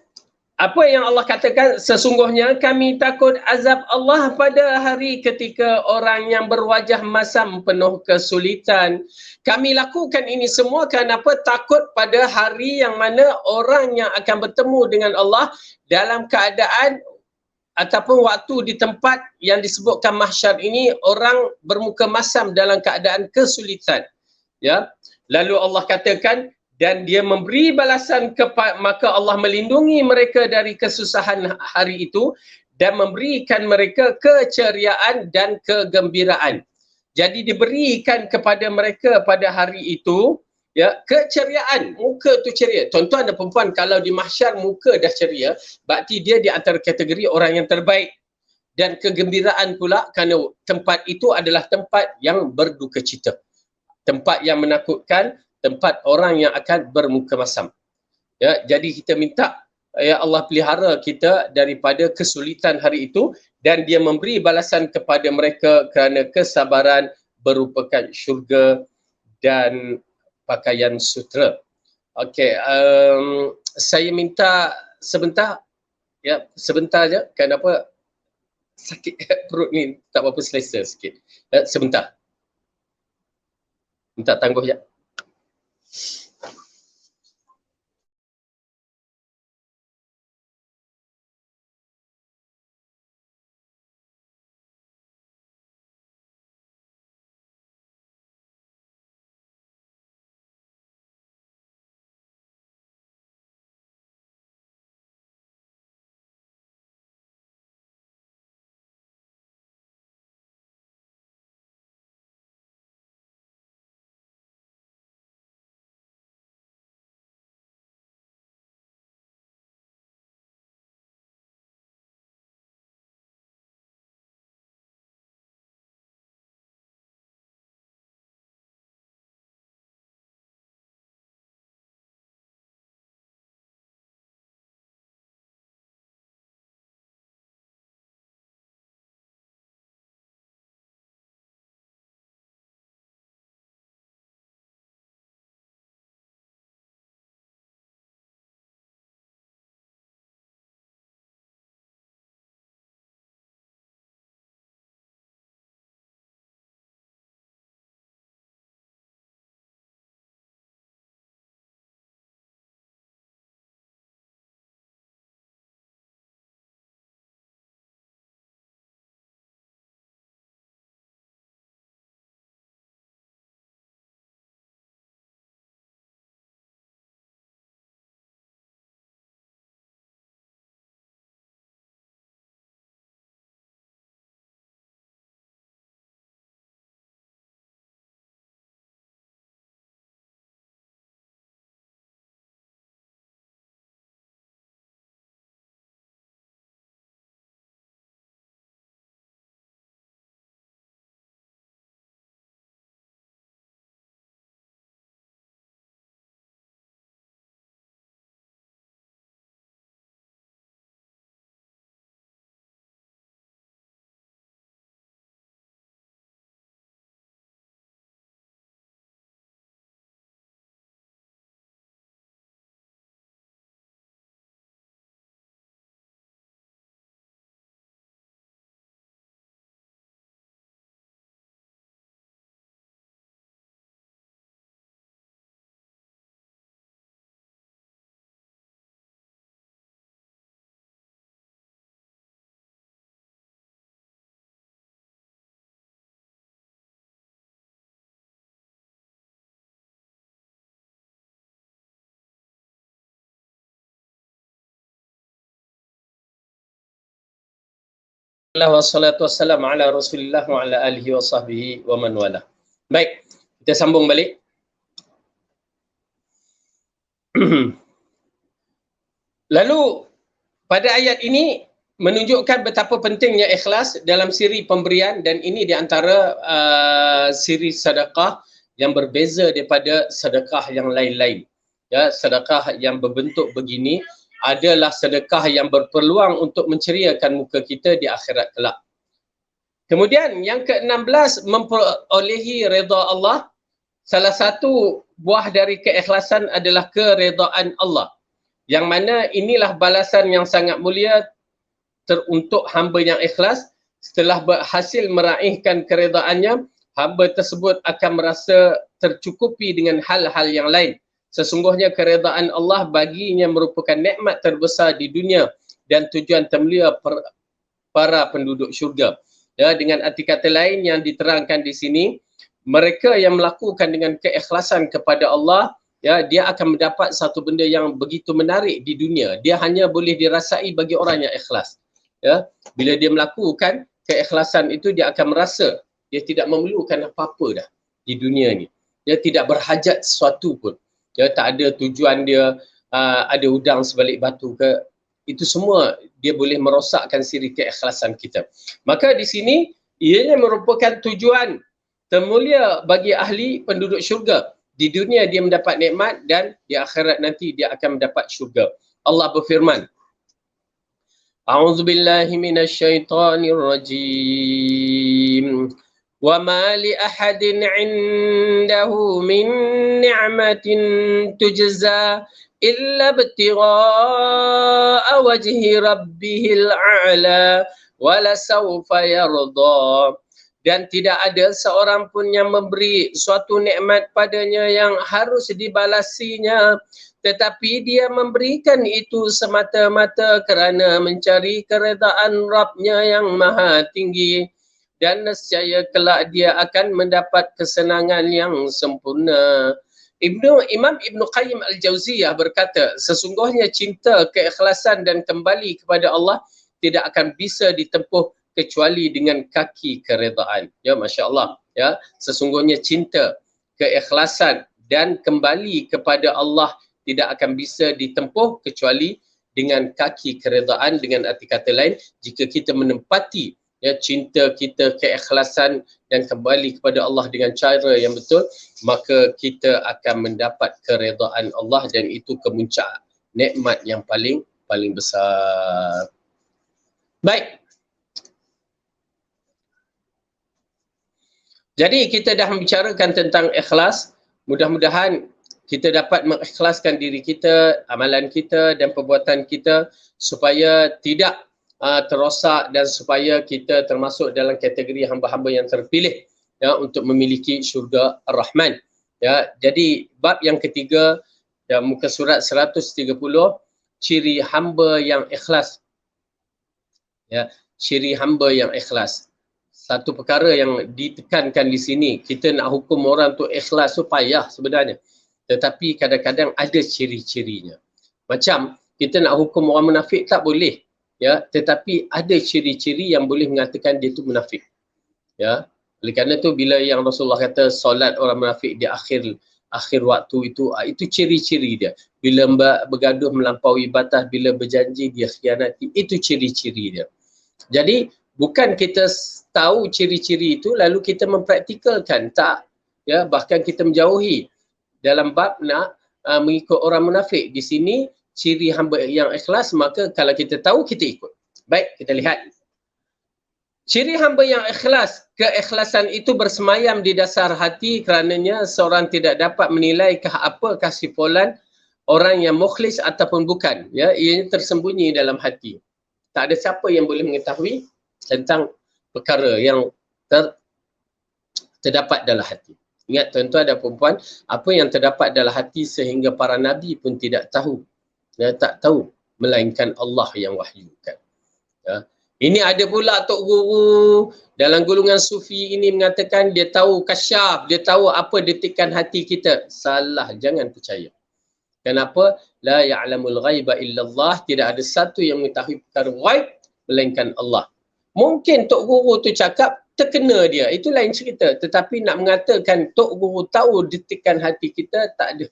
apa yang Allah katakan, sesungguhnya kami takut azab Allah pada hari ketika orang yang berwajah masam penuh kesulitan. Kami lakukan ini semua kenapa? Takut pada hari yang mana orang yang akan bertemu dengan Allah dalam keadaan ataupun waktu di tempat yang disebutkan mahsyar ini, orang bermuka masam dalam keadaan kesulitan. Ya. Lalu Allah katakan, dan dia memberi balasan maka Allah melindungi mereka dari kesusahan hari itu dan memberikan mereka keceriaan dan kegembiraan. Jadi diberikan kepada mereka pada hari itu, ya, keceriaan, muka tu ceria. Tuan-tuan dan perempuan, kalau di mahsyar muka dah ceria, berarti dia di antara kategori orang yang terbaik. Dan kegembiraan pula kerana tempat itu adalah tempat yang berduka cita. Tempat yang menakutkan, tempat orang yang akan bermuka masam. Ya, jadi kita minta ya Allah pelihara kita daripada kesulitan hari itu dan dia memberi balasan kepada mereka kerana kesabaran berupakan syurga dan pakaian sutera. Okey, saya minta sebentar, ya sebentar aja. Kenapa sakit perut ni tak berapa selesa sikit. Sebentar. Minta tangguh je. Wassalatu wassalamu ala Rasulillah wa ala alihi wa sahbihi wa man wala. Baik, kita sambung balik. Lalu pada ayat ini menunjukkan betapa pentingnya ikhlas dalam siri pemberian, dan ini di antara siri sedekah yang berbeza daripada sedekah yang lain-lain. Ya, sedekah yang berbentuk begini adalah sedekah yang berpeluang untuk menceriakan muka kita di akhirat kelak. Kemudian yang ke-16, memperolehi redha Allah. Salah satu buah dari keikhlasan adalah keredaan Allah, yang mana inilah balasan yang sangat mulia untuk hamba yang ikhlas. Setelah berhasil meraihkan keredaannya, hamba tersebut akan merasa tercukupi dengan hal-hal yang lain. Sesungguhnya keredaan Allah baginya merupakan nikmat terbesar di dunia dan tujuan termulia para penduduk syurga. Ya, dengan arti kata lain yang diterangkan di sini, mereka yang melakukan dengan keikhlasan kepada Allah, ya, dia akan mendapat satu benda yang begitu menarik di dunia. Dia hanya boleh dirasai bagi orang yang ikhlas. Ya, bila dia melakukan keikhlasan itu, dia akan merasa dia tidak memerlukan apa-apa dah di dunia ni. Dia tidak berhajat sesuatu pun. Dia tak ada tujuan dia ada udang sebalik batu ke. Itu semua dia boleh merosakkan siri keikhlasan kita. Maka di sini ianya merupakan tujuan termulia bagi ahli penduduk syurga. Di dunia dia mendapat nikmat dan di akhirat nanti dia akan mendapat syurga. Allah berfirman, A'udzu billahi minasyaitonir rajim. Wa ma li ahadin 'indahu min ni'matin tujza illa ibtigha'a wajhi rabbihil a'la wa la sawfa yarda. Dan tidak ada seorang pun yang memberi suatu nikmat padanya yang harus dibalasinya, tetapi dia memberikan itu semata-mata kerana mencari keredaan Rabb-Nya yang maha tinggi, dan nescaya kelak dia akan mendapat kesenangan yang sempurna. Imam Ibn Qayyim Al-Jauziyah berkata, sesungguhnya cinta, keikhlasan dan kembali kepada Allah tidak akan bisa ditempuh kecuali dengan kaki keredaan. Ya, Masya Allah. Ya, sesungguhnya cinta, keikhlasan dan kembali kepada Allah tidak akan bisa ditempuh kecuali dengan kaki keredaan. Dengan arti kata lain, jika kita menempati ya cinta kita, keikhlasan dan kembali kepada Allah dengan cara yang betul, maka kita akan mendapat keredaan Allah, dan itu kemuncak nikmat yang paling besar. Baik. Jadi kita dah membicarakan tentang ikhlas. Mudah-mudahan kita dapat mengikhlaskan diri kita, amalan kita dan perbuatan kita supaya tidak terosak, dan supaya kita termasuk dalam kategori hamba-hamba yang terpilih ya untuk memiliki syurga Ar-Rahman. Ya, jadi bab yang ketiga dan muka surat 130, ciri hamba yang ikhlas. Ya, ciri hamba yang ikhlas. Satu perkara yang ditekankan di sini, kita nak hukum orang tu ikhlas tu payah sebenarnya. Tetapi kadang-kadang ada ciri-cirinya. Macam kita nak hukum orang munafik tak boleh. Ya, tetapi ada ciri-ciri yang boleh mengatakan dia tu munafik. Ya. Oleh kerana tu bila yang Rasulullah kata solat orang munafik di akhir waktu itu ciri-ciri dia. Bila bergaduh melampaui batas, bila berjanji dia khianati, itu ciri-ciri dia. Jadi bukan kita tahu ciri-ciri itu lalu kita mempraktikalkan, tak. Ya, bahkan kita menjauhi dalam bab nak mengikut orang munafik. Di sini ciri hamba yang ikhlas, maka kalau kita tahu kita ikut. Baik, kita lihat. Ciri hamba yang ikhlas, keikhlasan itu bersemayam di dasar hati, kerananya seorang tidak dapat menilai apakah sifulan orang yang mukhlis ataupun bukan. Ya, ianya tersembunyi dalam hati. Tak ada siapa yang boleh mengetahui tentang perkara yang terdapat dalam hati. Ingat tuan-tuan dan puan-puan, apa yang terdapat dalam hati sehingga para nabi pun tidak tahu. Ya, tak tahu, melainkan Allah yang wahyukan. Ya. Ini ada pula Tok Guru dalam golongan sufi ini mengatakan dia tahu kasyaf, dia tahu apa detikan hati kita. Salah, jangan percaya. Kenapa? La ya'lamul ghaiba illallah, tidak ada satu yang mengetahui perkara ghaib melainkan Allah. Mungkin Tok Guru tu cakap terkena dia, itu lain cerita. Tetapi nak mengatakan Tok Guru tahu detikan hati kita, tak ada.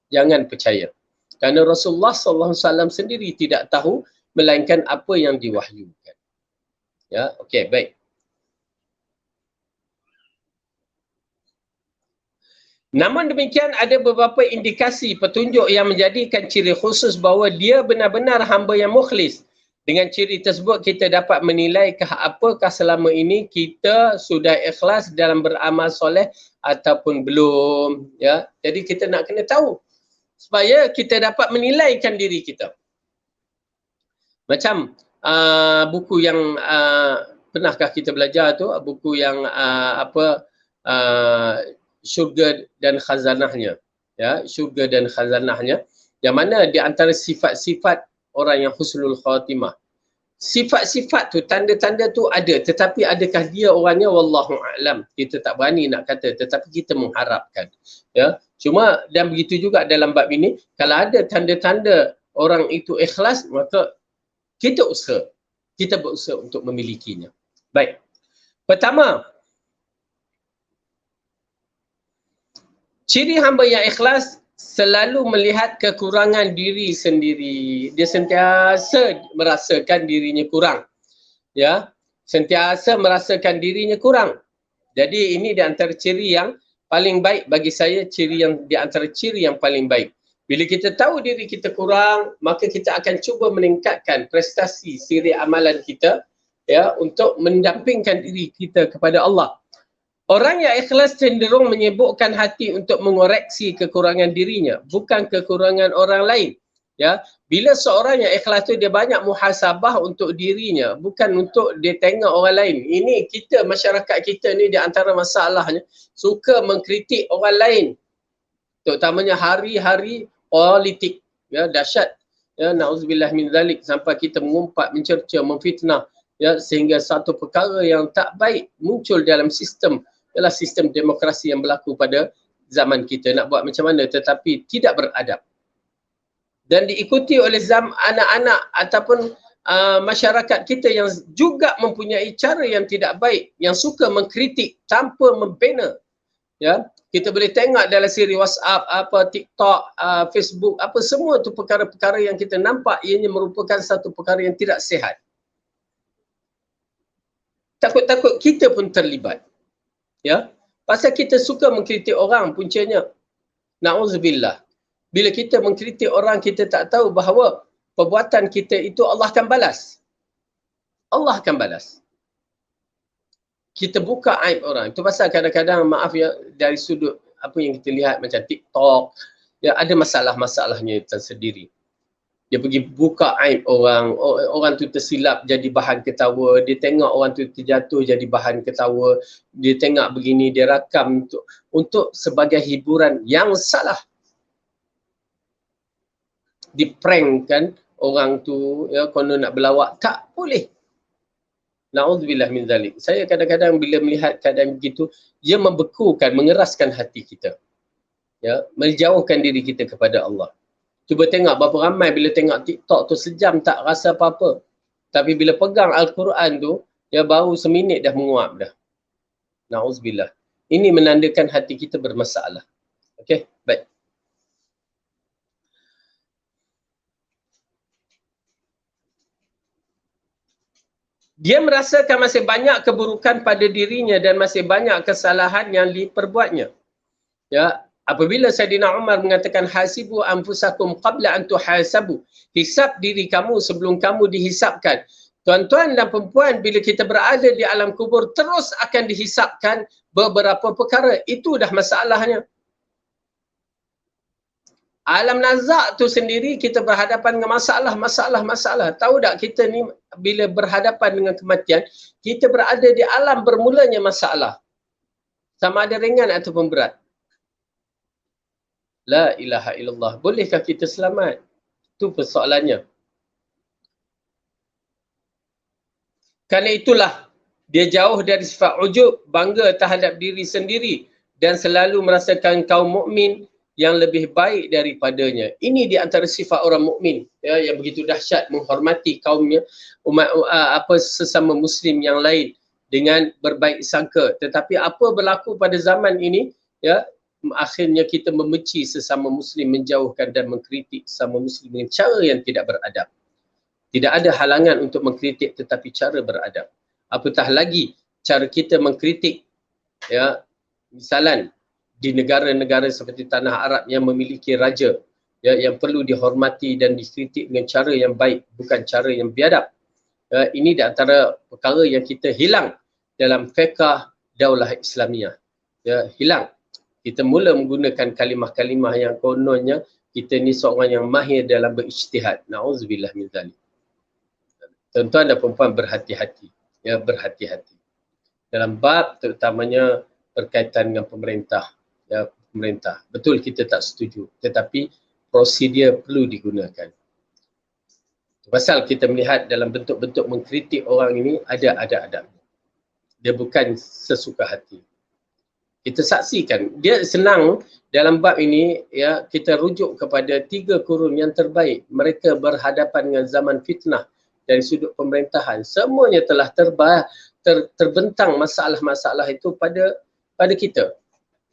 Jangan percaya. Kerana Rasulullah SAW sendiri tidak tahu melainkan apa yang diwahyukan. Ya, okey, baik. Namun demikian ada beberapa indikasi petunjuk yang menjadikan ciri khusus bahawa dia benar-benar hamba yang mukhlis. Dengan ciri tersebut kita dapat menilai apakah selama ini kita sudah ikhlas dalam beramal soleh ataupun belum. Ya, jadi kita nak kena tahu supaya kita dapat menilaikan diri kita. Macam buku yang pernahkah kita belajar tu, buku yang syurga dan khazanahnya, ya, syurga dan khazanahnya, yang mana di antara sifat-sifat orang yang husnul khatimah, sifat-sifat tu, tanda-tanda tu ada, tetapi adakah dia orangnya, wallahu a'lam, kita tak berani nak kata, tetapi kita mengharapkan, ya. Cuma dan begitu juga dalam bab ini, kalau ada tanda-tanda orang itu ikhlas, maka kita berusaha untuk memilikinya. Baik, pertama, ciri hamba yang ikhlas selalu melihat kekurangan diri sendiri. Dia sentiasa merasakan dirinya kurang. Ya, sentiasa merasakan dirinya kurang. Jadi ini di antara ciri yang paling baik bagi saya, di antara ciri yang paling baik. Bila kita tahu diri kita kurang, maka kita akan cuba meningkatkan prestasi siri amalan kita, ya, untuk mendampingkan diri kita kepada Allah. Orang yang ikhlas cenderung menyibukkan hati untuk mengoreksi kekurangan dirinya, bukan kekurangan orang lain. Ya, bila seorang yang ikhlas tu dia banyak muhasabah untuk dirinya, bukan untuk dia tengok orang lain. Ini kita, masyarakat kita ni di antara masalahnya, suka mengkritik orang lain. Terutamanya hari-hari politik. Ya, dahsyat. Ya, na'udzubillah min zalik, sampai kita mengumpat, mencerca, memfitnah, ya, sehingga satu perkara yang tak baik muncul dalam sistem, ialah sistem demokrasi yang berlaku pada zaman kita. Nak buat macam mana tetapi tidak beradab. Dan diikuti oleh anak-anak ataupun masyarakat kita yang juga mempunyai cara yang tidak baik, yang suka mengkritik tanpa membina. Ya, kita boleh tengok dalam siri WhatsApp, TikTok, Facebook, semua tu perkara-perkara yang kita nampak ianya merupakan satu perkara yang tidak sihat. Takut-takut kita pun terlibat. Ya, pasal kita suka mengkritik orang puncanya. Na'udzubillah. Bila kita mengkritik orang, kita tak tahu bahawa perbuatan kita itu Allah akan balas. Allah akan balas. Kita buka aib orang. Itu pasal kadang-kadang, maaf ya, dari sudut apa yang kita lihat macam TikTok, ya, ada masalah-masalahnya tersendiri. Dia pergi buka aib orang, orang tu tersilap jadi bahan ketawa, dia tengok orang tu terjatuh jadi bahan ketawa, dia tengok begini, dia rakam untuk sebagai hiburan yang salah. Diprankkan orang tu, ya, konon nak berlawak, tak boleh. Na'udzubillah min zalik. Saya kadang-kadang bila melihat keadaan begitu, ia membekukan, mengeraskan hati kita. Ya, menjauhkan diri kita kepada Allah. Cuba tengok berapa ramai bila tengok TikTok tu sejam tak rasa apa-apa. Tapi bila pegang Al-Quran tu, dia baru seminit dah menguap dah. Na'udzubillah. Ini menandakan hati kita bermasalah. Okey, baik. Dia merasakan masih banyak keburukan pada dirinya dan masih banyak kesalahan yang diperbuatnya. Ya, apabila Saidina Umar mengatakan hasibu anfusakum qabla an tuhasabu, hisab diri kamu sebelum kamu dihisapkan. Tuan-tuan dan perempuan, bila kita berada di alam kubur terus akan dihisapkan beberapa perkara. Itu dah masalahnya. Alam nazak tu sendiri kita berhadapan dengan masalah. Tahu tak kita ni bila berhadapan dengan kematian, kita berada di alam bermulanya masalah. Sama ada ringan ataupun berat. La ilaha illallah. Bolehkah kita selamat? Itu persoalannya. Kerana itulah dia jauh dari sifat ujub, bangga terhadap diri sendiri dan selalu merasakan kaum mukmin yang lebih baik daripadanya. Ini di antara sifat orang mukmin, ya, yang begitu dahsyat menghormati kaumnya, umat sesama muslim yang lain. dengan berbaik sangka. Tetapi apa berlaku pada zaman ini, ya, akhirnya kita membenci sesama Muslim, menjauhkan dan mengkritik sesama Muslim dengan cara yang tidak beradab. Tidak ada halangan untuk mengkritik, tetapi cara beradab. Apatah lagi cara kita mengkritik, ya, misalan di negara-negara seperti tanah Arab yang memiliki raja, ya, yang perlu dihormati dan dikritik dengan cara yang baik, bukan cara yang biadab. Ini di antara perkara yang kita hilang dalam fiqh daulah Islamiah. Ya, hilang. Kita mula menggunakan kalimah-kalimah yang kononnya kita ni seorang yang mahir dalam berijtihad. Na'udzubillah min zalik. Tuan-tuan dan perempuan berhati-hati. Ya, berhati-hati. Dalam bab terutamanya berkaitan dengan pemerintah. Ya, pemerintah. Betul kita tak setuju. Tetapi prosedur perlu digunakan. Pasal kita melihat dalam bentuk-bentuk mengkritik orang ini ada adab. Dia bukan sesuka hati. Kita saksikan, dia senang dalam bab ini, ya, kita rujuk kepada 3 kurun yang terbaik. Mereka berhadapan dengan zaman fitnah dari sudut pemerintahan. Semuanya telah terbentang masalah-masalah itu pada kita.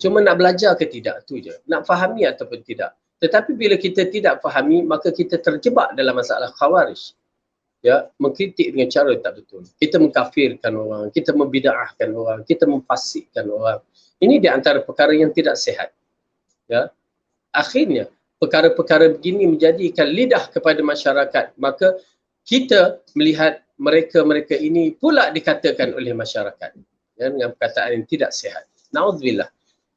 Cuma nak belajar ke tidak, tu je. Nak fahami ataupun tidak. Tetapi bila kita tidak fahami, maka kita terjebak dalam masalah khawarij. Ya, mengkritik dengan cara tak betul. Kita mengkafirkan orang, kita membida'ahkan orang, kita memfasikkan orang. Ini di antara perkara yang tidak sihat. Ya. Akhirnya, perkara-perkara begini menjadikan lidah kepada masyarakat. Maka kita melihat mereka-mereka ini pula dikatakan oleh masyarakat. Ya, dengan perkataan yang tidak sihat. Na'udzubillah.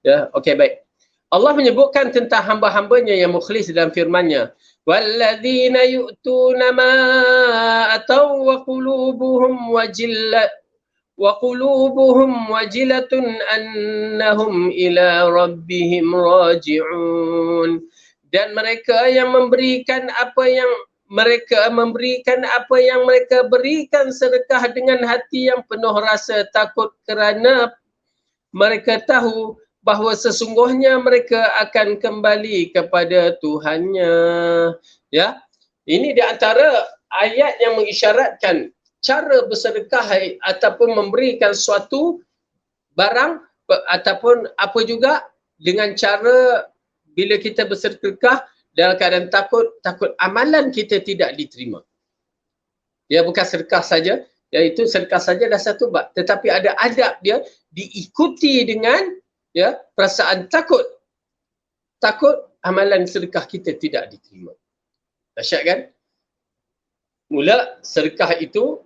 Ya, okey, baik. Allah menyebutkan tentang hamba-hambanya yang mukhlis dalam firman-Nya. Walladzina yu'tuna ma ataw wa qulubuhum wajilatun annahum ila rabbihim raji'un. Dan mereka yang memberikan apa yang mereka berikan sedekah dengan hati yang penuh rasa takut kerana mereka tahu bahawa sesungguhnya mereka akan kembali kepada Tuhannya. Ya, ini di antara ayat yang mengisyaratkan cara bersedekah ataupun memberikan suatu barang ataupun apa juga dengan cara bila kita bersedekah dalam keadaan takut amalan kita tidak diterima. Ya, bukan sedekah saja, iaitu sedekah saja dah satu bab, tetapi ada adab dia diikuti dengan, ya, perasaan takut amalan sedekah kita tidak diterima. Dahsyat kan? Mula sedekah itu,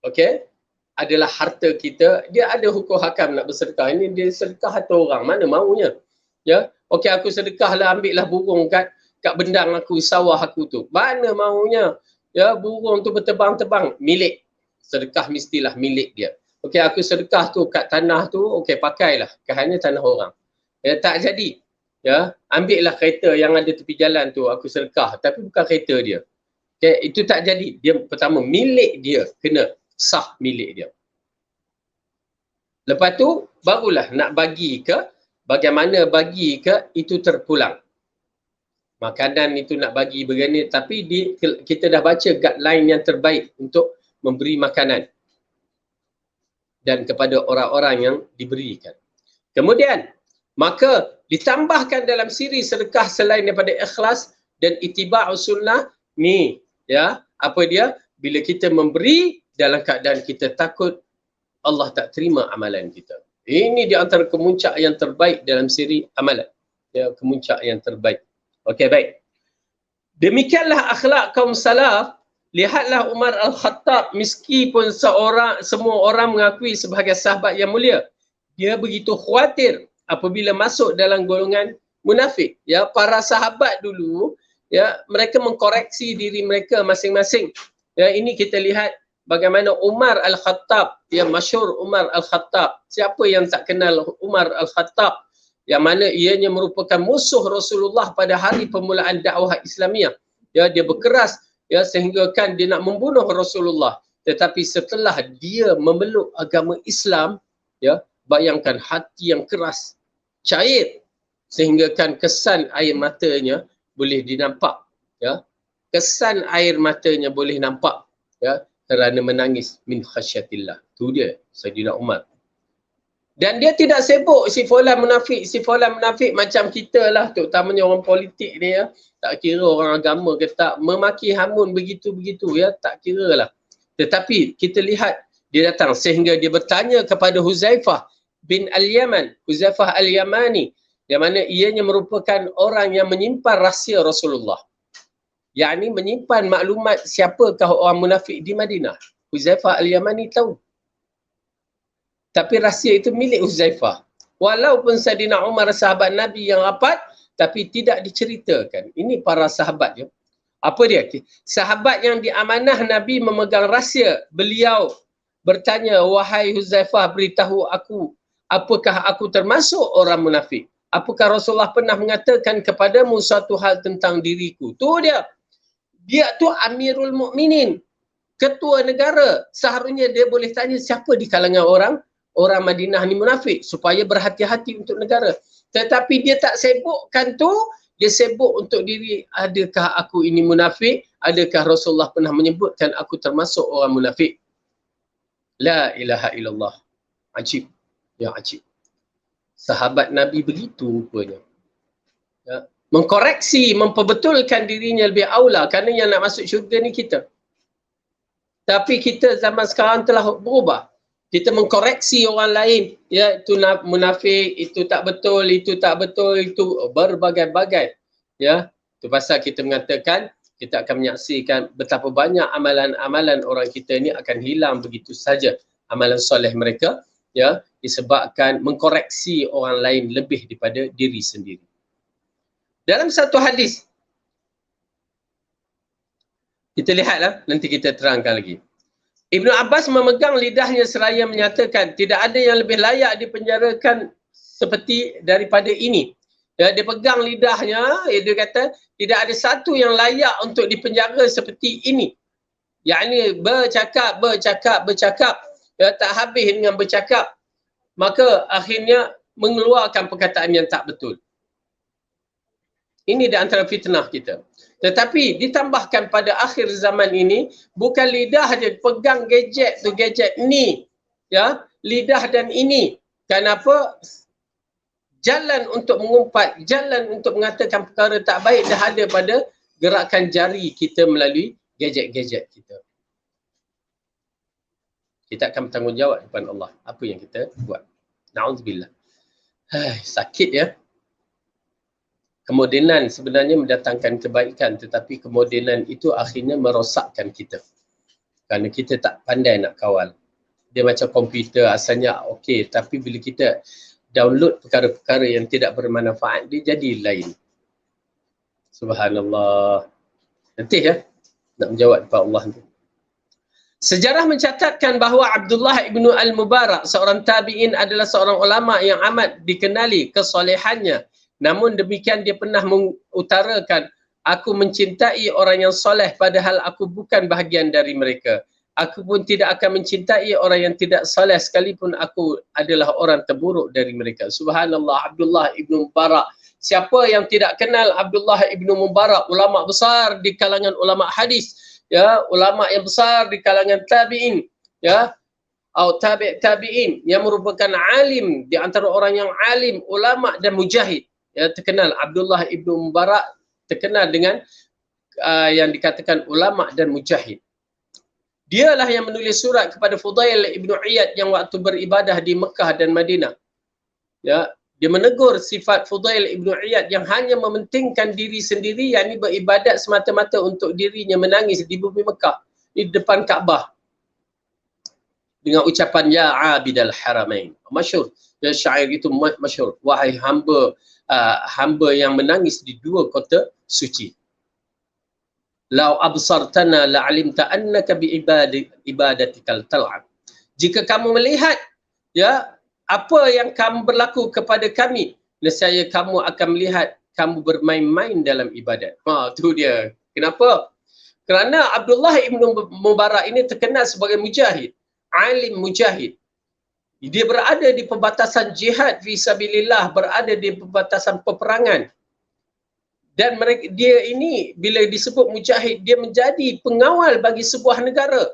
okey, adalah harta kita. Dia ada hukum hakam nak bersedekah. Ini dia sedekah harta orang, mana maunya. Ya, okey, aku sedekahlah, ambillah burung kat bendang aku, sawah aku tu. Mana maunya. Ya, burung tu bertebang-tebang, milik. Sedekah mestilah milik dia. Okey, aku sedekah tu kat tanah tu, okey, pakailah. Hanya tanah orang. Ya, tak jadi. Ya, ambillah kereta yang ada tepi jalan tu, aku sedekah. Tapi bukan kereta dia. Okey, itu tak jadi. Dia pertama, milik dia. Kena sah milik dia. Lepas tu, barulah nak bagi ke, bagaimana bagi ke, itu terpulang. Makanan itu nak bagi begini, tapi kita dah baca guideline yang terbaik untuk memberi makanan dan kepada orang-orang yang diberikan. Kemudian, maka ditambahkan dalam siri sedekah selain daripada ikhlas dan itiba'us sunnah ni, ya, apa dia? Bila kita memberi dalam keadaan kita takut Allah tak terima amalan kita. Ini di antara kemuncak yang terbaik dalam siri amalan. Ya, kemuncak yang terbaik. Okey, baik. Demikianlah akhlak kaum salaf. Lihatlah Umar Al-Khattab, meskipun semua orang mengakui sebagai sahabat yang mulia, dia begitu khawatir apabila masuk dalam golongan munafik. Ya, para sahabat dulu, ya, mereka mengkoreksi diri mereka masing-masing. Ya, ini kita lihat bagaimana Umar Al-Khattab, yang masyhur Umar Al-Khattab. Siapa yang tak kenal Umar Al-Khattab? Yang mana ianya merupakan musuh Rasulullah pada hari permulaan dakwah Islamiah. Ya, dia berkeras, ya, sehingga kan dia nak membunuh Rasulullah. Tetapi setelah dia memeluk agama Islam, ya, bayangkan hati yang keras, cair, sehingga kan kesan air matanya boleh dinampak. Ya, kesan air matanya boleh nampak. Ya, kerana menangis min khasyatillah. Tu dia Sayyidina Umar. Dan dia tidak sibuk si fulan munafik macam kita lah, terutamanya orang politik ni ya. Tak kira orang agama ke tak, memaki hamun begitu-begitu ya, tak kira lah. Tetapi kita lihat dia datang sehingga dia bertanya kepada Huzaifah bin Al-Yaman, Huzaifah Al-Yamani, yang mana ianya merupakan orang yang menyimpan rahsia Rasulullah. Yakni menyimpan maklumat siapakah orang munafik di Madinah. Huzaifah Al-Yamani tahu. Tapi rahsia itu milik Huzaifah. Walaupun Sayyidina Umar sahabat Nabi yang rapat, tapi tidak diceritakan. Ini para sahabat. Ya. Apa dia? Sahabat yang diamanah Nabi memegang rahsia. Beliau bertanya, wahai Huzaifah, beritahu aku, apakah aku termasuk orang munafik? Apakah Rasulullah pernah mengatakan kepadamu suatu hal tentang diriku? Tu dia. Dia tu Amirul Mukminin, ketua negara. Seharusnya dia boleh tanya siapa di kalangan orang Madinah ni munafik supaya berhati-hati untuk negara. Tetapi dia tak sibukkan tu, dia sibuk untuk diri. Adakah aku ini munafik? Adakah Rasulullah pernah menyebutkan aku termasuk orang munafik? La ilaha illallah. Ajib. Ya ajib. Sahabat Nabi begitu rupanya. Ya. Mengkoreksi, memperbetulkan dirinya lebih aula, kerana yang nak masuk syurga ni kita. Tapi kita zaman sekarang telah berubah. Kita mengkoreksi orang lain, ya, itu munafik, itu tak betul, itu berbagai-bagai. Ya, itu pasal kita mengatakan kita akan menyaksikan betapa banyak amalan-amalan orang kita ini akan hilang begitu saja, amalan soleh mereka, ya, disebabkan mengkoreksi orang lain lebih daripada diri sendiri. Dalam satu hadis, kita lihatlah, nanti kita terangkan lagi. Ibnu Abbas memegang lidahnya seraya menyatakan, tidak ada yang lebih layak dipenjarakan seperti daripada ini. Ya, dia pegang lidahnya, dia kata, tidak ada satu yang layak untuk dipenjara seperti ini. Yakni bercakap, ya, tak habis dengan bercakap. Maka akhirnya mengeluarkan perkataan yang tak betul. Ini di antara fitnah kita. Tetapi ditambahkan pada akhir zaman ini, bukan lidah je pegang gadget tu, gadget ni. Ya, lidah dan ini. Kenapa? Jalan untuk mengumpat, jalan untuk mengatakan perkara tak baik dah ada pada gerakan jari kita melalui gadget-gadget kita. Kita akan bertanggungjawab depan Allah apa yang kita buat. Na'udzubillah. Sakit ya. Kemodenan sebenarnya mendatangkan kebaikan, tetapi kemodenan itu akhirnya merosakkan kita. Kerana kita tak pandai nak kawal. Dia macam komputer, asalnya okey, tapi bila kita download perkara-perkara yang tidak bermanfaat, dia jadi lain. Subhanallah. Letih ya nak menjawab depan Allah tu. Sejarah mencatatkan bahawa Abdullah ibnu Al-Mubarak, seorang tabi'in, adalah seorang ulama yang amat dikenali kesolehannya. Namun demikian dia pernah mengutarakan, aku mencintai orang yang soleh padahal aku bukan bahagian dari mereka. Aku pun tidak akan mencintai orang yang tidak soleh sekalipun aku adalah orang terburuk dari mereka. Subhanallah, Abdullah ibnu Mubarak. Siapa yang tidak kenal Abdullah ibnu Mubarak, ulama besar di kalangan ulama hadis, ya, ulama yang besar di kalangan tabi'in, ya, atau tabi'in yang merupakan alim, di antara orang yang alim, ulama dan mujahid. Ya, terkenal Abdullah ibnu Mubarak, terkenal dengan yang dikatakan ulama dan mujahid. Dialah yang menulis surat kepada Fudail ibnu Iyad yang waktu beribadah di Mekah dan Madinah. Ya, dia menegur sifat Fudail ibnu Iyad yang hanya mementingkan diri sendiri, yakni beribadat semata-mata untuk dirinya, menangis di bumi Mekah, di depan Kaabah, dengan ucapan ya abidal haramain. Masyhur, ya, syair itu masyhur. Wahai hamba yang menangis di dua kota suci. Lau absartana la'alimta annaka biibadatikal tal'ab. Jika kamu melihat, ya, apa yang kamu berlaku kepada kami, nescaya kamu akan melihat kamu bermain-main dalam ibadat. Tu dia. Kenapa? Kerana Abdullah ibnu Mubarak ini terkenal sebagai mujahid, alim mujahid. Dia berada di perbatasan jihad fisabilillah, berada di perbatasan peperangan. Dan dia ini bila disebut mujahid, dia menjadi pengawal bagi sebuah negara.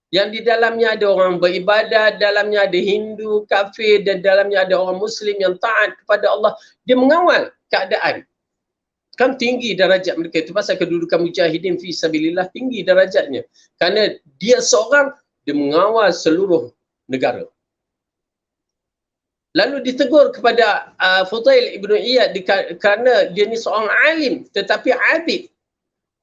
yang di dalamnya ada orang beribadat, dalamnya ada Hindu, kafir, dan dalamnya ada orang Muslim yang taat kepada Allah. Dia mengawal keadaan. Kan tinggi darajat mereka. Itu pasal kedudukan mujahidin fi sabilillah tinggi darajatnya. Kerana dia seorang, dia mengawal seluruh negara. Lalu ditegur kepada Fudail ibn Iyad kerana dia ni seorang alim tetapi abid.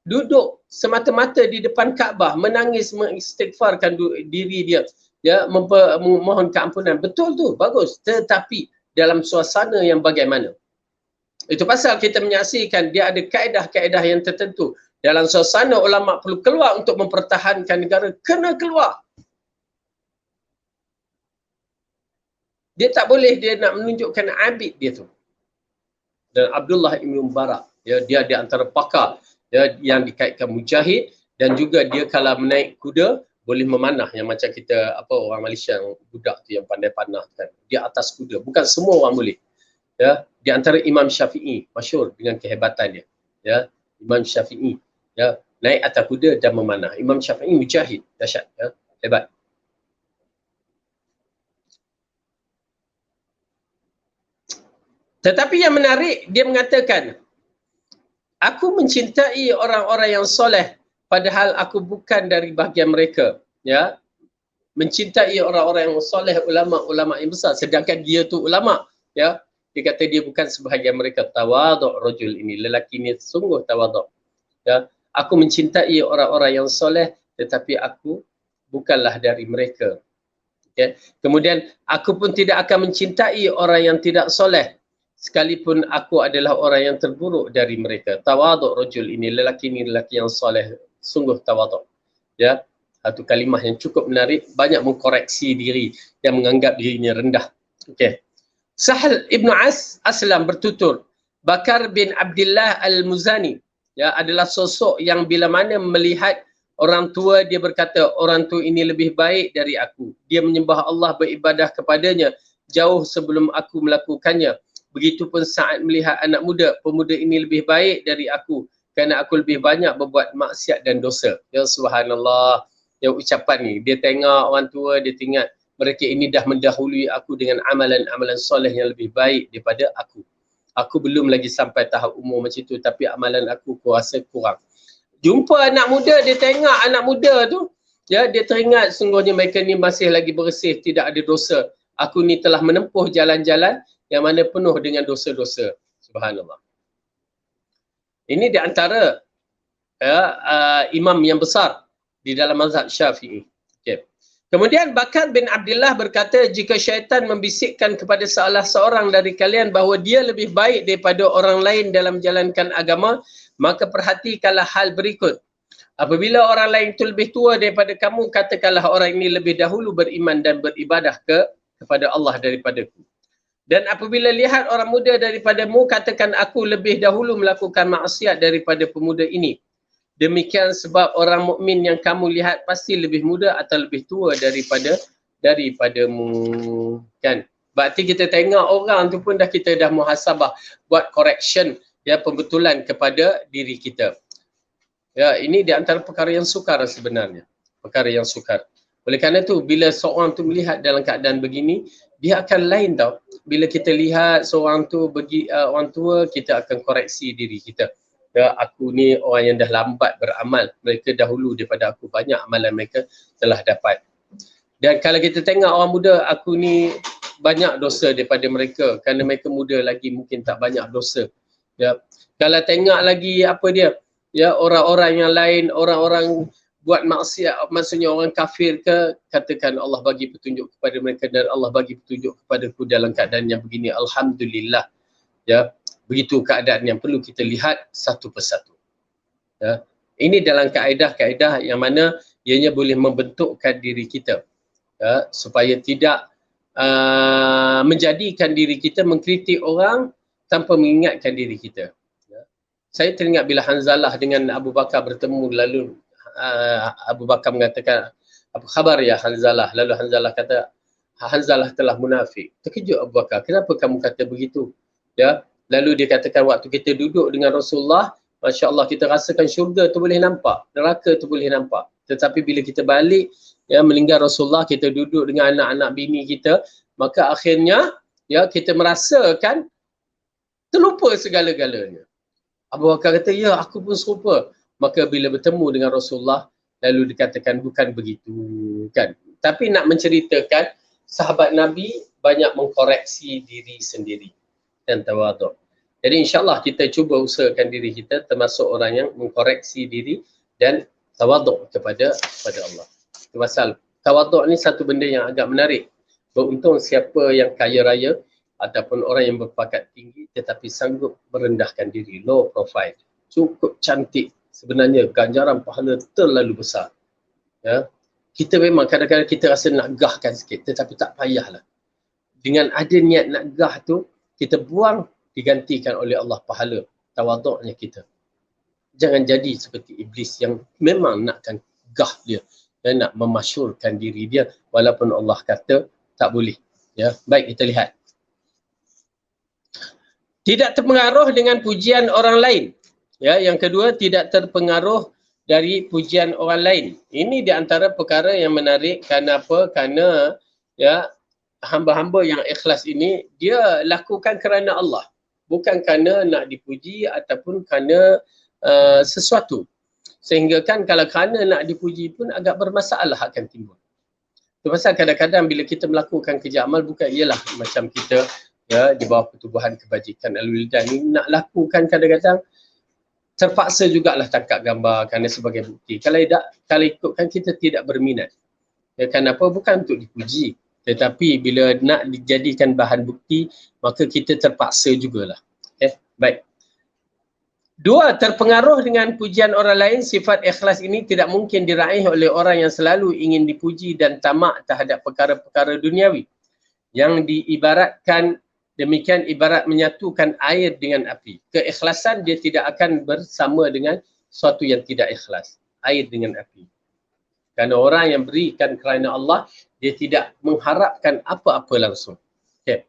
Duduk semata-mata di depan Kaabah, menangis, mengistighfarkan diri dia, ya, memohon keampunan. Betul tu, bagus. Tetapi dalam suasana yang bagaimana? Itu pasal kita menyaksikan dia ada kaedah-kaedah yang tertentu. Dalam suasana ulama perlu keluar untuk mempertahankan negara, kena keluar. Dia tak boleh dia nak menunjukkan abid dia tu. Dan Abdullah ibn Mubarak, ya, dia di antara pakar, ya, yang dikaitkan mujahid, dan juga dia kalau menaik kuda boleh memanah, yang macam kita orang Malaysia yang budak tu yang pandai panah kan, dia atas kuda. Bukan semua orang boleh. Ya, di antara Imam Syafi'i masyhur dengan kehebatan dia. Ya, Imam Syafi'i, ya, naik atas kuda dan memanah. Imam Syafi'i mujahid, dahsyat, ya, hebat. Tetapi yang menarik, dia mengatakan, aku mencintai orang-orang yang soleh padahal aku bukan dari bahagian mereka. Ya, mencintai orang-orang yang soleh, ulama-ulama yang besar, sedangkan dia tu ulama. Ya, dia kata dia bukan sebahagian mereka. Tawaduk rajul ini, lelaki ni sungguh tawaduk. Ya, aku mencintai orang-orang yang soleh tetapi aku bukanlah dari mereka. Ya. Kemudian aku pun tidak akan mencintai orang yang tidak soleh sekalipun aku adalah orang yang terburuk dari mereka. Tawaduk rajul ini, lelaki yang soleh, sungguh tawaduk. Ya, satu kalimah yang cukup menarik, banyak mengkoreksi diri yang menganggap dirinya rendah. Okey. Sahal ibn Aslam bertutur, Bakar bin Abdullah al-Muzani, ya, adalah sosok yang bila mana melihat orang tua dia berkata, orang tua ini lebih baik dari aku. Dia menyembah Allah, beribadah kepadanya jauh sebelum aku melakukannya. Begitupun saat melihat anak muda, pemuda ini lebih baik dari aku kerana aku lebih banyak berbuat maksiat dan dosa. Ya, subhanallah. Ya, ucapan ni, dia tengok orang tua, dia teringat mereka ini dah mendahului aku dengan amalan-amalan soleh yang lebih baik daripada aku. Aku belum lagi sampai tahap umur macam tu, tapi amalan aku rasa kurang. Jumpa anak muda, dia tengok anak muda tu, ya, dia teringat sungguhnya mereka ni masih lagi bersih, tidak ada dosa. Aku ni telah menempuh jalan-jalan yang mana penuh dengan dosa-dosa. Subhanallah. Ini di antara imam yang besar di dalam mazhab Syafi'i. Okay. Kemudian Bakar bin Abdullah berkata, jika syaitan membisikkan kepada salah seorang dari kalian bahawa dia lebih baik daripada orang lain dalam menjalankan agama, maka perhatikanlah hal berikut. Apabila orang lain itu lebih tua daripada kamu, katakanlah orang ini lebih dahulu beriman dan beribadah kepada Allah daripadaku. Dan apabila lihat orang muda daripadamu, katakan aku lebih dahulu melakukan maksiat daripada pemuda ini. Demikian sebab orang mukmin yang kamu lihat pasti lebih muda atau lebih tua daripadamu. Kan? Berarti kita tengok orang tu pun kita dah muhasabah, buat correction, ya, pembetulan kepada diri kita. Ya, ini di antara perkara yang sukar sebenarnya. Perkara yang sukar. Oleh kerana tu, bila seorang tu melihat dalam keadaan begini, dia akan lain tau. Bila kita lihat seorang tu orang tua, kita akan koreksi diri kita. Ya, aku ni orang yang dah lambat beramal. Mereka dahulu daripada aku, banyak amalan mereka telah dapat. Dan kalau kita tengok orang muda, aku ni banyak dosa daripada mereka. Kerana mereka muda lagi, mungkin tak banyak dosa. Ya. Kalau tengok lagi apa dia, ya, orang-orang yang lain, orang-orang buat maksiat, maksudnya orang kafir ke, katakan Allah bagi petunjuk kepada mereka dan Allah bagi petunjuk kepadaku dalam keadaan yang begini. Alhamdulillah. Ya, begitu keadaan yang perlu kita lihat satu persatu. Ya. Ini dalam kaedah-kaedah yang mana ianya boleh membentukkan diri kita, ya, supaya tidak menjadikan diri kita mengkritik orang tanpa mengingatkan diri kita. Ya. Saya teringat bila Hanzalah dengan Abu Bakar bertemu, lalu Abu Bakar mengatakan, apa khabar ya Hanzalah? Lalu Hanzalah kata, Hanzalah telah munafik. Terkejut Abu Bakar, kenapa kamu kata begitu? Ya. Lalu dia katakan, waktu kita duduk dengan Rasulullah, Masya Allah, kita rasakan syurga tu boleh nampak, neraka tu boleh nampak. Tetapi bila kita balik, ya, meninggal Rasulullah, kita duduk dengan anak-anak bini kita, maka akhirnya ya kita merasakan terlupa segala-galanya. Abu Bakar kata, ya aku pun serupa. Maka bila bertemu dengan Rasulullah, lalu dikatakan bukan begitu, kan. Tapi nak menceritakan sahabat Nabi banyak mengkoreksi diri sendiri dan tawaduk. Jadi insyaAllah kita cuba usahakan diri kita termasuk orang yang mengkoreksi diri dan tawaduk kepada Allah. Itu pasal tawaduk ni satu benda yang agak menarik. Beruntung siapa yang kaya raya ataupun orang yang berpangkat tinggi tetapi sanggup merendahkan diri, low profile, cukup cantik, sebenarnya ganjaran pahala terlalu besar. Ya. Kita memang kadang-kadang kita rasa nak gahkan sikit, tetapi tak payahlah. Dengan ada niat nak gah tu, kita buang, digantikan oleh Allah pahala tawaduknya kita. Jangan jadi seperti iblis yang memang nakkan gah dia dan nak memasyurkan diri dia walaupun Allah kata tak boleh. Ya, baik kita lihat. Tidak terpengaruh dengan pujian orang lain. Ya, yang kedua, tidak terpengaruh dari pujian orang lain. Ini di antara perkara yang menarik. Kerana apa? Kerana ya, hamba-hamba yang ikhlas ini dia lakukan kerana Allah, bukan kerana nak dipuji ataupun kerana sesuatu. Sehingga kan kalau kerana nak dipuji pun agak bermasalah akan timbul. Itu pasal kadang-kadang bila kita melakukan kerja amal, bukan ialah macam kita ya di bawah pertubuhan kebajikan Al-Wildan ni nak lakukan, kadang-kadang terpaksa jugalah tangkap gambar kerana sebagai bukti. Kalau ikutkan kita tidak berminat. Ya, kenapa? Bukan untuk dipuji. Tetapi bila nak dijadikan bahan bukti, maka kita terpaksa jugalah. Baik. Dua, terpengaruh dengan pujian orang lain. Sifat ikhlas ini tidak mungkin diraih oleh orang yang selalu ingin dipuji dan tamak terhadap perkara-perkara duniawi. Yang diibaratkan demikian ibarat menyatukan air dengan api. Keikhlasan dia tidak akan bersama dengan sesuatu yang tidak ikhlas. Air dengan api. Kerana orang yang berikan kerana Allah, dia tidak mengharapkan apa-apa langsung. Okay.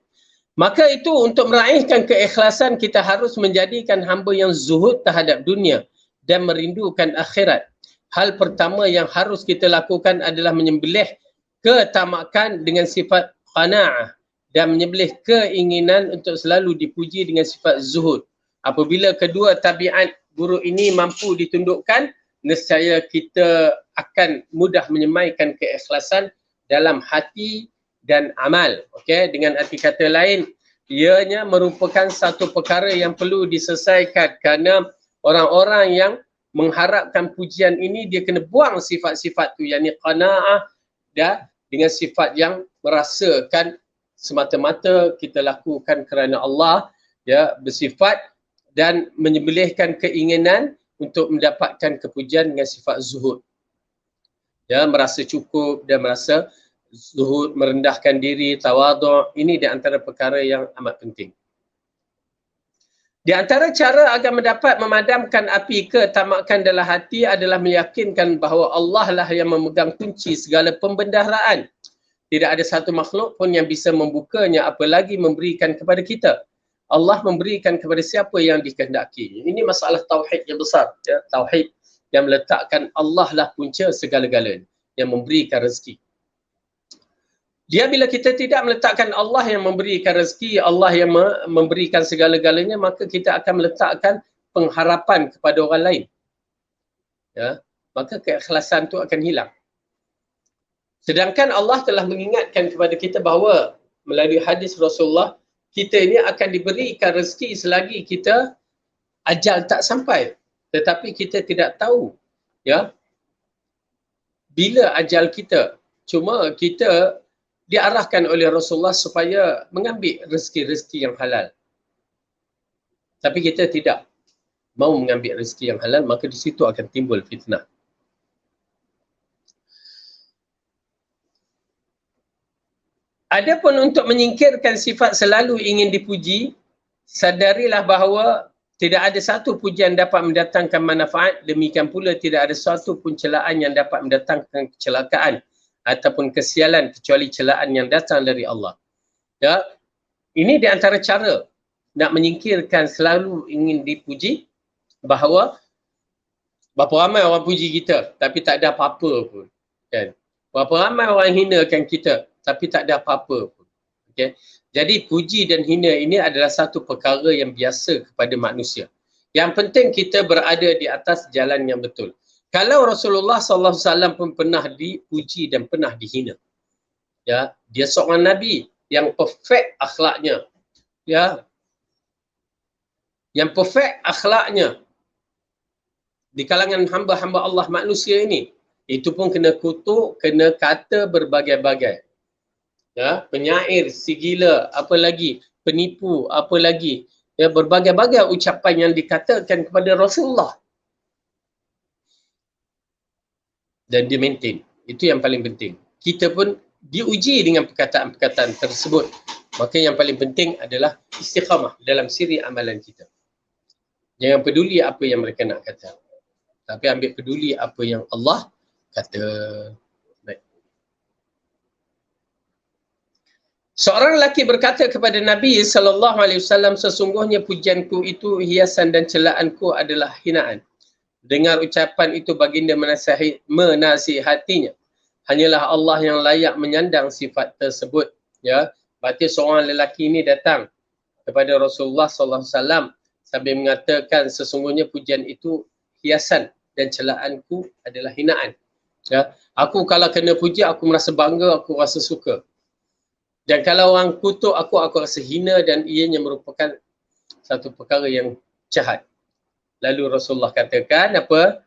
Maka itu untuk meraihkan keikhlasan, kita harus menjadikan hamba yang zuhud terhadap dunia dan merindukan akhirat. Hal pertama yang harus kita lakukan adalah menyembelih ketamakan dengan sifat qana'ah dan menyembelih keinginan untuk selalu dipuji dengan sifat zuhud. Apabila kedua tabiat buruk ini mampu ditundukkan, nescaya kita akan mudah menyemaikan keikhlasan dalam hati dan amal. Okey, dengan arti kata lain, ianya merupakan satu perkara yang perlu diselesaikan kerana orang-orang yang mengharapkan pujian ini dia kena buang sifat-sifat tu, yakni qanaah dan dengan sifat yang merasakan semata-mata kita lakukan kerana Allah, ya, bersifat dan menyembelihkan keinginan untuk mendapatkan kepujian dengan sifat zuhud. Ya, merasa cukup dan merasa zuhud, merendahkan diri, tawaduk. Ini di antara perkara yang amat penting. Di antara cara agar mendapat memadamkan api ketamakan dalam hati adalah meyakinkan bahawa Allah lah yang memegang kunci segala pembendaharaan. Tidak ada satu makhluk pun yang bisa membukanya, apalagi memberikan kepada kita. Allah memberikan kepada siapa yang dikehendaki. Ini masalah tauhid yang besar. Ya. Tauhid yang meletakkan Allah lah punca segala-galanya, yang memberikan rezeki. Dia bila kita tidak meletakkan Allah yang memberikan rezeki, Allah yang memberikan segala-galanya, maka kita akan meletakkan pengharapan kepada orang lain. Ya. Maka keikhlasan tu akan hilang. Sedangkan Allah telah mengingatkan kepada kita bahawa melalui hadis Rasulullah, kita ini akan diberikan rezeki selagi kita ajal tak sampai. Tetapi kita tidak tahu ya bila ajal kita. Cuma kita diarahkan oleh Rasulullah supaya mengambil rezeki-rezeki yang halal. Tapi kita tidak mau mengambil rezeki yang halal, maka di situ akan timbul fitnah. Adapun untuk menyingkirkan sifat selalu ingin dipuji, sadarilah bahawa tidak ada satu pujian dapat mendatangkan manfaat, demikian pula tidak ada suatu pun celaan yang dapat mendatangkan kecelakaan ataupun kesialan kecuali celaan yang datang dari Allah. Ya, ini di antara cara nak menyingkirkan selalu ingin dipuji, bahawa Berapa ramai orang puji kita tapi tak ada apa-apa pun. Kan? Berapa ramai orang hinakan kita tapi tak ada apa-apa pun. Okay? Jadi puji dan hina ini adalah satu perkara yang biasa kepada manusia. Yang penting kita berada di atas jalan yang betul. Kalau Rasulullah SAW pun pernah dipuji dan pernah dihina. Ya, dia seorang nabi yang perfect akhlaknya. Ya. Yang perfect akhlaknya di kalangan hamba-hamba Allah manusia ini, itu pun kena kutuk, kena kata berbagai-bagai. Ya, penyair, si gila, apa lagi, penipu, apa lagi. Ya, berbagai-bagai ucapan yang dikatakan kepada Rasulullah. Dan dia maintain. Itu yang paling penting. Kita pun diuji dengan perkataan-perkataan tersebut. Maka yang paling penting adalah istiqamah dalam siri amalan kita. Jangan peduli apa yang mereka nak kata. Tapi ambil peduli apa yang Allah kata. Baik. Seorang lelaki berkata kepada Nabi SAW, sesungguhnya pujianku itu hiasan dan celaanku adalah hinaan. Dengar ucapan itu baginda menasihatinya. Hanyalah Allah yang layak menyandang sifat tersebut. Ya, berarti seorang lelaki ini datang kepada Rasulullah SAW sambil mengatakan sesungguhnya pujian itu hiasan dan celaanku adalah hinaan. Ya, aku kalau kena puji aku merasa bangga, aku rasa suka. Dan kalau orang kutuk aku rasa hina dan ianya merupakan satu perkara yang jahat. Lalu Rasulullah katakan apa?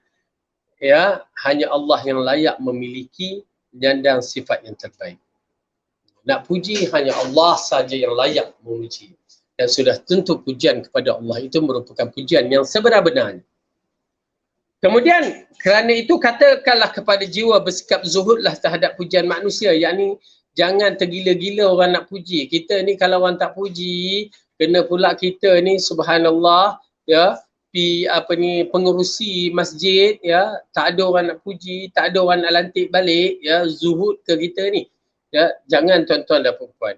Ya, hanya Allah yang layak memiliki nyandang sifat yang terbaik. Nak puji hanya Allah saja yang layak memuji. Dan sudah tentu pujian kepada Allah itu merupakan pujian yang sebenar-benarnya. Kemudian kerana itu katakanlah kepada jiwa bersikap zuhudlah terhadap pujian manusia, yakni jangan tergila-gila orang nak puji. Kita ni kalau orang tak puji, kena pula kita ni subhanallah ya, pengurusi masjid ya, tak ada orang nak puji, tak ada orang nak lantik balik ya, zuhud ke kita ni. Ya, jangan tuan-tuan dan puan-puan.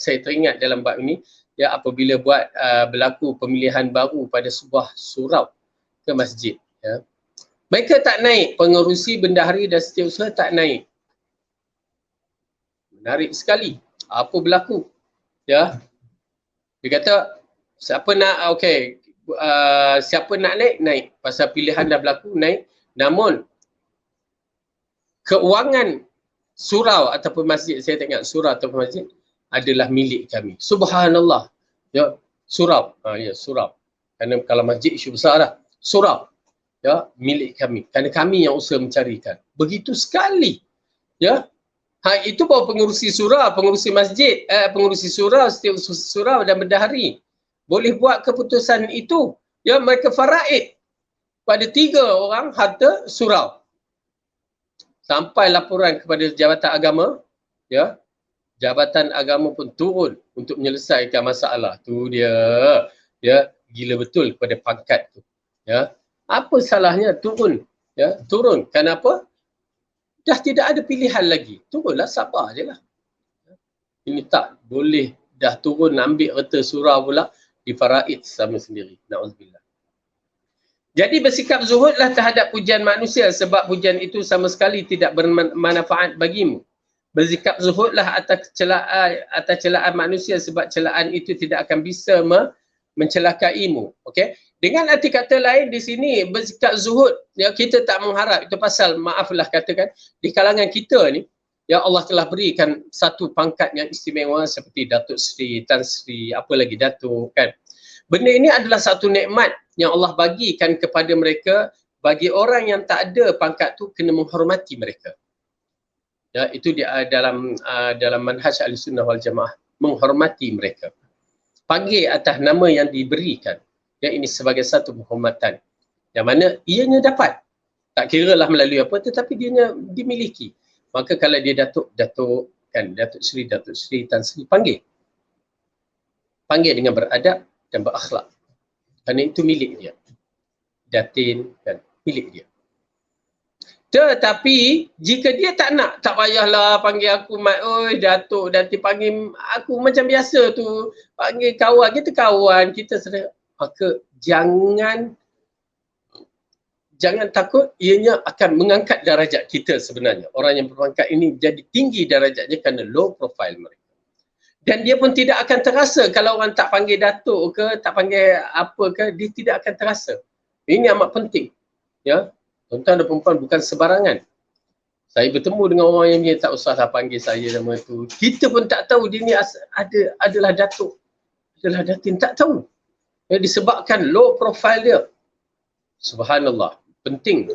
Saya teringat dalam bab ini ya, apabila buat berlaku pemilihan baru pada sebuah surau ke masjid ya. Mereka tak naik, pengerusi, bendahari dan setiausaha tak naik. Menarik sekali. Apa berlaku? Ya. Dia kata, siapa nak, okey, siapa nak naik, naik. Pasal pilihan dah berlaku, naik. Namun, keuangan surau ataupun masjid, saya tak ingat surau ataupun masjid, adalah milik kami. Subhanallah. Ya, surau. Ya, surau. Kerana kalau masjid isu besar lah. Surau. Ya, milik kami. Kerana kami yang usaha mencarikan. Begitu sekali. Ya. Itu baru pengurusi surau, pengurusi masjid, pengurusi surau, setiap surau dan bendahari boleh buat keputusan itu. Ya, mereka faraid pada 3 orang harta surau. Sampai laporan kepada Jabatan Agama, ya. Jabatan Agama pun turun untuk menyelesaikan masalah. Tu dia. Ya, gila betul kepada pangkat tu. Ya. Apa salahnya turun? Ya, turun. Kenapa? Dah tidak ada pilihan lagi. Turunlah, sabar je lah. Ini tak boleh dah turun ambil harta surau pula difaraid sama sendiri. Na'udzubillah. Jadi bersikap zuhudlah terhadap pujian manusia sebab pujian itu sama sekali tidak bermanfaat bagimu. Bersikap zuhudlah atas celaan manusia sebab celaan itu tidak akan bisa mencelakaimu. Okey? Dengan arti kata lain di sini bersikap zuhud, ya, kita tak mengharap, itu pasal maaflah katakan di kalangan kita ni ya Allah telah berikan satu pangkat yang istimewa seperti Datuk Seri, Tan Sri, apa lagi Datuk kan. Benda ini adalah satu nikmat yang Allah bagikan kepada mereka. Bagi orang yang tak ada pangkat tu kena menghormati mereka. Ya, itu dia dalam manhaj Ahlussunnah wal Jamaah, menghormati mereka. Panggil atas nama yang diberikan. Ya, ini sebagai satu penghormatan yang mana ianya dapat. Tak kira lah melalui apa, tetapi dianya dimiliki. Maka kalau dia Datuk kan, Datuk Seri, Tan Sri, panggil. Panggil dengan beradab dan berakhlak. Kerana itu milik dia. Datin kan, milik dia. Tetapi jika dia tak nak, tak payahlah panggil aku mat, oi Datuk, Datin, panggil aku macam biasa tu, panggil kawan, kita kawan, kita sedang. Maka jangan jangan takut, ianya akan mengangkat darajat kita sebenarnya. Orang yang berpangkat ini jadi tinggi darajatnya kerana low profile mereka. Dan dia pun tidak akan terasa kalau orang tak panggil datuk ke, tak panggil apa ke, dia tidak akan terasa. Ini amat penting. Ya, tuan-tuan dan perempuan, bukan sebarangan. Saya bertemu dengan orang yang dia tak usahlah panggil saya nama tu. Kita pun tak tahu dia ni adalah datuk. Adalah datin, tak tahu. Ya, disebabkan low profile dia. Subhanallah. Penting.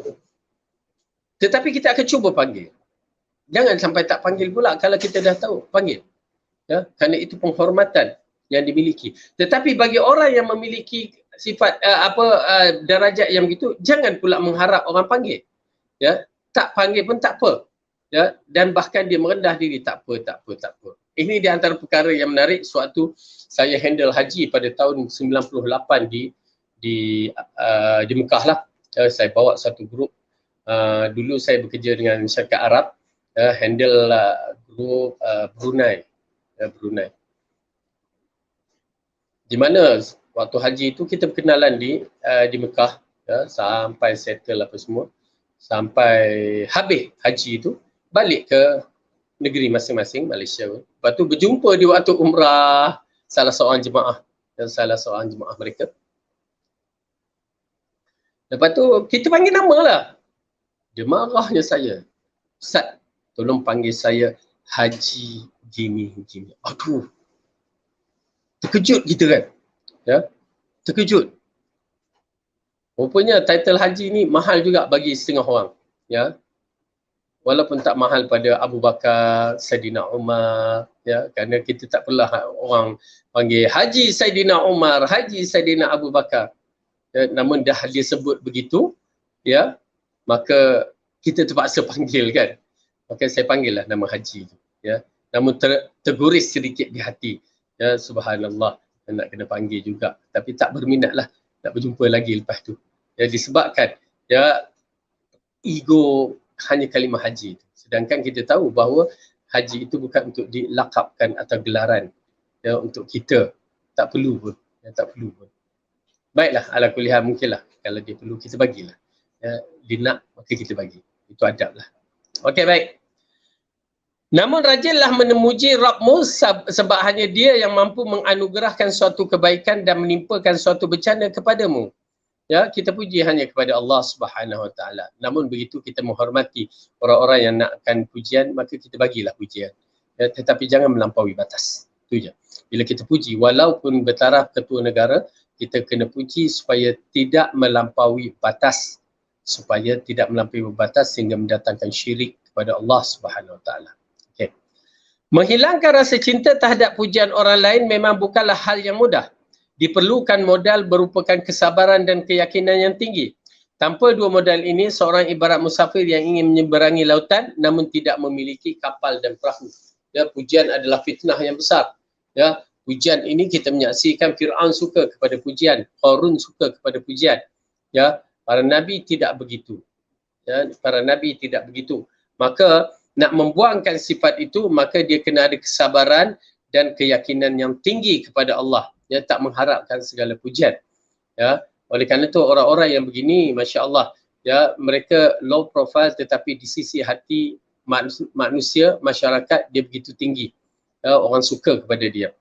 Tetapi kita akan cuba panggil. Jangan sampai tak panggil pula kalau kita dah tahu. Panggil. Ya, kerana itu penghormatan yang dimiliki. Tetapi bagi orang yang memiliki sifat darajat yang begitu, jangan pula mengharap orang panggil. Ya, tak panggil pun tak apa. Ya, dan bahkan dia merendah diri, tak apa. Ini di antara perkara yang menarik. Sewaktu saya handle haji pada tahun 98 di Mekah lah. Saya bawa satu grup. Dulu saya bekerja dengan syarikat Arab, handle grup Brunei. Di mana waktu haji itu kita berkenalan di Mekah, ya, sampai settle apa semua, sampai habis haji itu balik ke negeri masing-masing, Malaysia. Lepas tu berjumpa di waktu umrah salah seorang jemaah mereka. Lepas tu kita panggil nama lah. Dia marahnya saya. Ustaz, tolong panggil saya Haji gini. Aduh. Terkejut kita kan. Ya. Terkejut. Rupanya title haji ni mahal juga bagi setengah orang. Ya. Walaupun tak mahal pada Abu Bakar, Saidina Umar, ya, kerana kita tak perlu orang panggil Haji Saidina Umar, Haji Saidina Abu Bakar. Ya, namun dah dia sebut begitu, ya, maka kita terpaksa panggil kan. Maka saya panggil lah nama Haji tu, ya. Namun terguris sedikit di hati. Ya, subhanallah, nak kena panggil juga. Tapi tak berminat lah nak berjumpa lagi lepas tu. Ya, disebabkan ya ego hanya kalimah haji. Sedangkan kita tahu bahawa haji itu bukan untuk dilakapkan atau gelaran. Ya, untuk kita. Tak perlu pun. Ya, tak perlu pun. Baiklah, ala kuliah mungkinlah. Kalau dia perlu, kita bagilah. Ya, dia nak, maka kita bagi. Itu adab lah. Okey, baik. Namun rajinlah memuji Rabbmu sebab hanya dia yang mampu menganugerahkan suatu kebaikan dan menimpakan suatu bencana kepadamu. Ya, kita puji hanya kepada Allah Subhanahu Wa Taala. Namun begitu kita menghormati orang-orang yang nakkan pujian, maka kita bagilah pujian. Ya, tetapi jangan melampaui batas. Itu je. Bila kita puji, walaupun bertaraf ketua negara, kita kena puji supaya tidak melampaui batas. Supaya tidak melampaui batas sehingga mendatangkan syirik kepada Allah Subhanahu Wa Taala. Okay. Menghilangkan rasa cinta terhadap pujian orang lain memang bukanlah hal yang mudah. Diperlukan modal merupakan kesabaran dan keyakinan yang tinggi. Tanpa dua modal ini, seorang ibarat musafir yang ingin menyeberangi lautan namun tidak memiliki kapal dan perahu. Ya, pujian adalah fitnah yang besar. Ya, pujian ini kita menyaksikan Fir'aun suka kepada pujian, Qarun suka kepada pujian. Ya, para nabi tidak begitu. Ya, para nabi tidak begitu. Maka nak membuangkan sifat itu, maka dia kena ada kesabaran dan keyakinan yang tinggi kepada Allah. Ya, tak mengharapkan segala pujian. Ya, oleh kerana itu orang-orang yang begini, masya-Allah, ya, mereka low profile tetapi di sisi hati manusia, masyarakat dia begitu tinggi. Ya, orang suka kepada dia.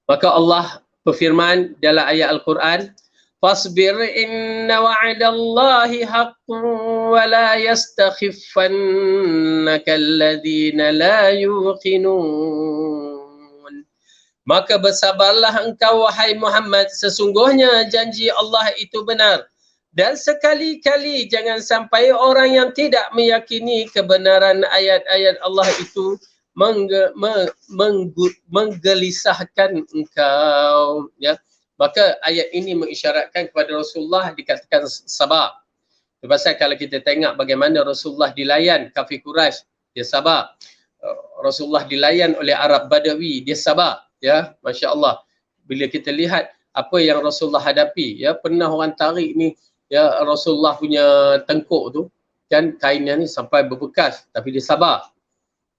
Maka Allah berfirman dalam ayat Al-Quran, "Fasbir inna wa'dallahi haqqun wa la yastakhiffannaka alladhina la yuqinun." Maka bersabarlah engkau wahai Muhammad, sesungguhnya janji Allah itu benar. Dan sekali-kali jangan sampai orang yang tidak meyakini kebenaran ayat-ayat Allah itu menggelisahkan engkau. Ya. Maka ayat ini mengisyaratkan kepada Rasulullah dikatakan sabar. Sebab kalau kita tengok bagaimana Rasulullah dilayan kafir Quraisy, dia sabar. Rasulullah dilayan oleh Arab Badawi, dia sabar. Ya, masya-Allah. Bila kita lihat apa yang Rasulullah hadapi, ya, pernah orang tarik ni, ya, Rasulullah punya tengkuk tu, kan kainnya ni sampai berbekas, tapi dia sabar.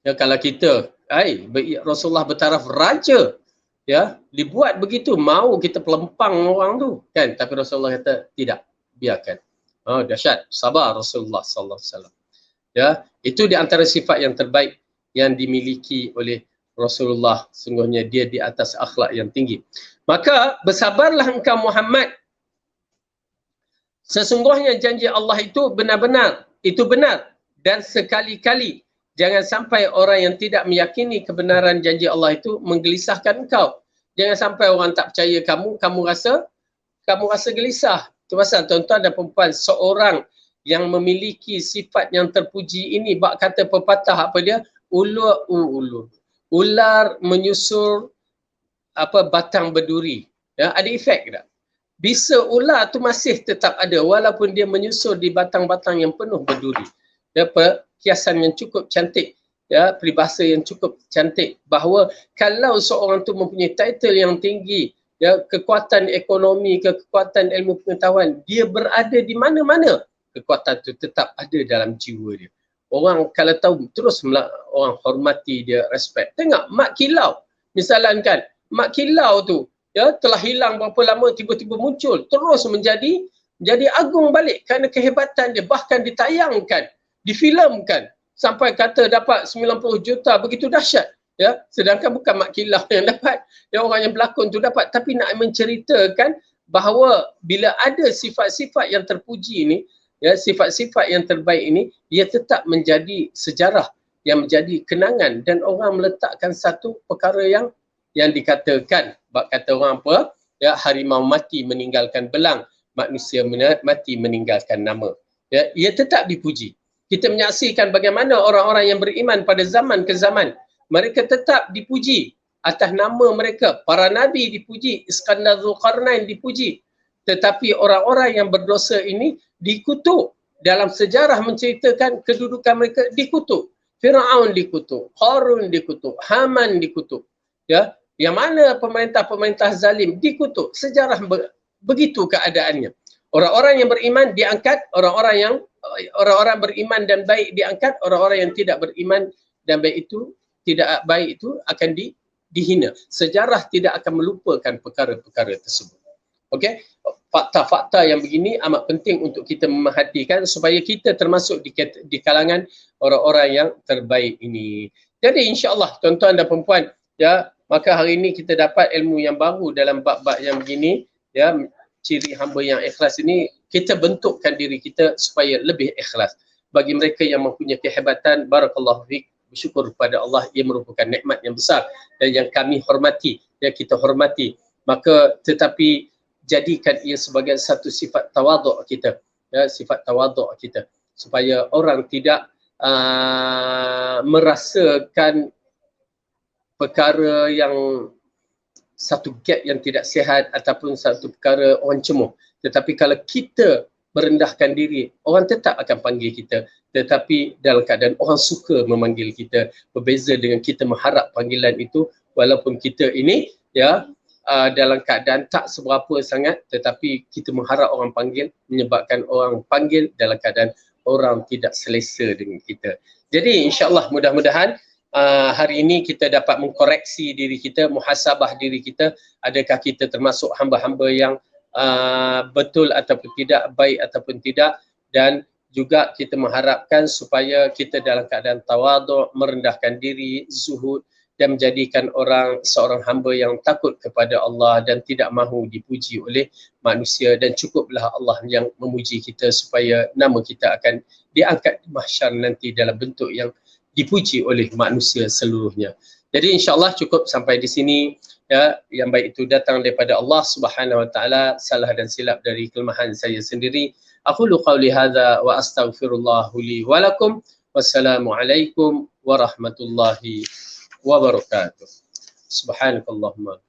Ya, kalau kita, Rasulullah bertaraf raja, ya, dibuat begitu, mau kita pelempang orang tu, kan? Tapi Rasulullah kata tidak, biarkan. Dahsyat, sabar Rasulullah sallallahu alaihi wasallam. Ya, itu di antara sifat yang terbaik yang dimiliki oleh Rasulullah. Sungguhnya dia di atas akhlak yang tinggi. Maka bersabarlah engkau Muhammad. Sesungguhnya janji Allah itu benar-benar, itu benar. Dan sekali-kali jangan sampai orang yang tidak meyakini kebenaran janji Allah itu menggelisahkan engkau. Jangan sampai orang tak percaya kamu rasa gelisah. Itu pasal tuan-tuan dan perempuan, seorang yang memiliki sifat yang terpuji ini, bak kata pepatah apa dia? Ular menyusul batang berduri. Ya, ada efek tak? Bisa ular tu masih tetap ada walaupun dia menyusul di batang-batang yang penuh berduri. Ya, kiasan yang cukup cantik, ya, peribahasa yang cukup cantik bahawa kalau seorang tu mempunyai title yang tinggi, ya, kekuatan ekonomi, kekuatan ilmu pengetahuan, dia berada di mana-mana, kekuatan tu tetap ada dalam jiwa dia. Orang kalau tahu terus orang hormati dia, respect. Tengok Mak Kilau, misalnya kan, Mak Kilau tu ya telah hilang berapa lama, tiba-tiba muncul, terus menjadi agung balik kerana kehebatan dia, bahkan ditayangkan, difilmkan sampai kata dapat 90 juta, begitu dahsyat. Ya, sedangkan bukan Mak Kilau yang dapat, ya, orang yang berlakon tu dapat, tapi nak menceritakan bahawa bila ada sifat-sifat yang terpuji ini, ya, sifat-sifat yang terbaik ini, ia tetap menjadi sejarah, yang menjadi kenangan, dan orang meletakkan satu perkara yang dikatakan, bak kata orang apa, ya, harimau mati meninggalkan belang, manusia mati meninggalkan nama. Ya, ia tetap dipuji. Kita menyaksikan bagaimana orang-orang yang beriman pada zaman ke zaman, mereka tetap dipuji atas nama mereka. Para nabi dipuji, Iskandar Zulkarnain dipuji. Tetapi orang-orang yang berdosa ini dikutuk. Dalam sejarah menceritakan kedudukan mereka dikutuk. Firaun dikutuk, Qarun dikutuk, Haman dikutuk. Ya, yang mana pemerintah-pemerintah zalim dikutuk. Sejarah begitu keadaannya. Orang-orang yang beriman diangkat, orang-orang beriman dan baik diangkat, orang-orang yang tidak beriman dan baik itu tidak baik itu akan dihina. Sejarah tidak akan melupakan perkara-perkara tersebut. Okey, fakta-fakta yang begini amat penting untuk kita memerhatikan supaya kita termasuk di kalangan orang-orang yang terbaik ini. Jadi insya-Allah tuan-tuan dan puan-puan, ya, maka hari ini kita dapat ilmu yang baru dalam bab-bab yang begini, ya, ciri hamba yang ikhlas ini, kita bentukkan diri kita supaya lebih ikhlas. Bagi mereka yang mempunyai kehebatan, barakallahu fiik, bersyukur kepada Allah, ia merupakan nikmat yang besar dan yang kami hormati, ya, kita hormati. Maka tetapi jadikan ia sebagai satu sifat tawaduk kita, ya, sifat tawaduk kita, supaya orang tidak merasakan perkara yang satu gap yang tidak sihat ataupun satu perkara orang cemuh. Tetapi kalau kita merendahkan diri, orang tetap akan panggil kita, tetapi dalam keadaan orang suka memanggil kita, berbeza dengan kita mengharap panggilan itu, walaupun kita ini, ya, dalam keadaan tak seberapa sangat, tetapi kita mengharap orang panggil, menyebabkan orang panggil dalam keadaan orang tidak selesa dengan kita. Jadi insya-Allah mudah-mudahan hari ini kita dapat mengkoreksi diri kita, muhasabah diri kita, adakah kita termasuk hamba-hamba yang betul ataupun tidak, baik ataupun tidak, dan juga kita mengharapkan supaya kita dalam keadaan tawaduk, merendahkan diri, zuhud, dan menjadikan seorang hamba yang takut kepada Allah dan tidak mahu dipuji oleh manusia, dan cukuplah Allah yang memuji kita supaya nama kita akan diangkat di mahsyar nanti dalam bentuk yang dipuji oleh manusia seluruhnya. Jadi insya-Allah cukup sampai di sini, ya, yang baik itu datang daripada Allah Subhanahu wa taala, salah dan silap dari kelemahan saya sendiri. Aqulu qauli hadza wa astaghfirullah li wa lakum. Wassalamualaikum warahmatullahi wabarakatuh. Subhanakallahumma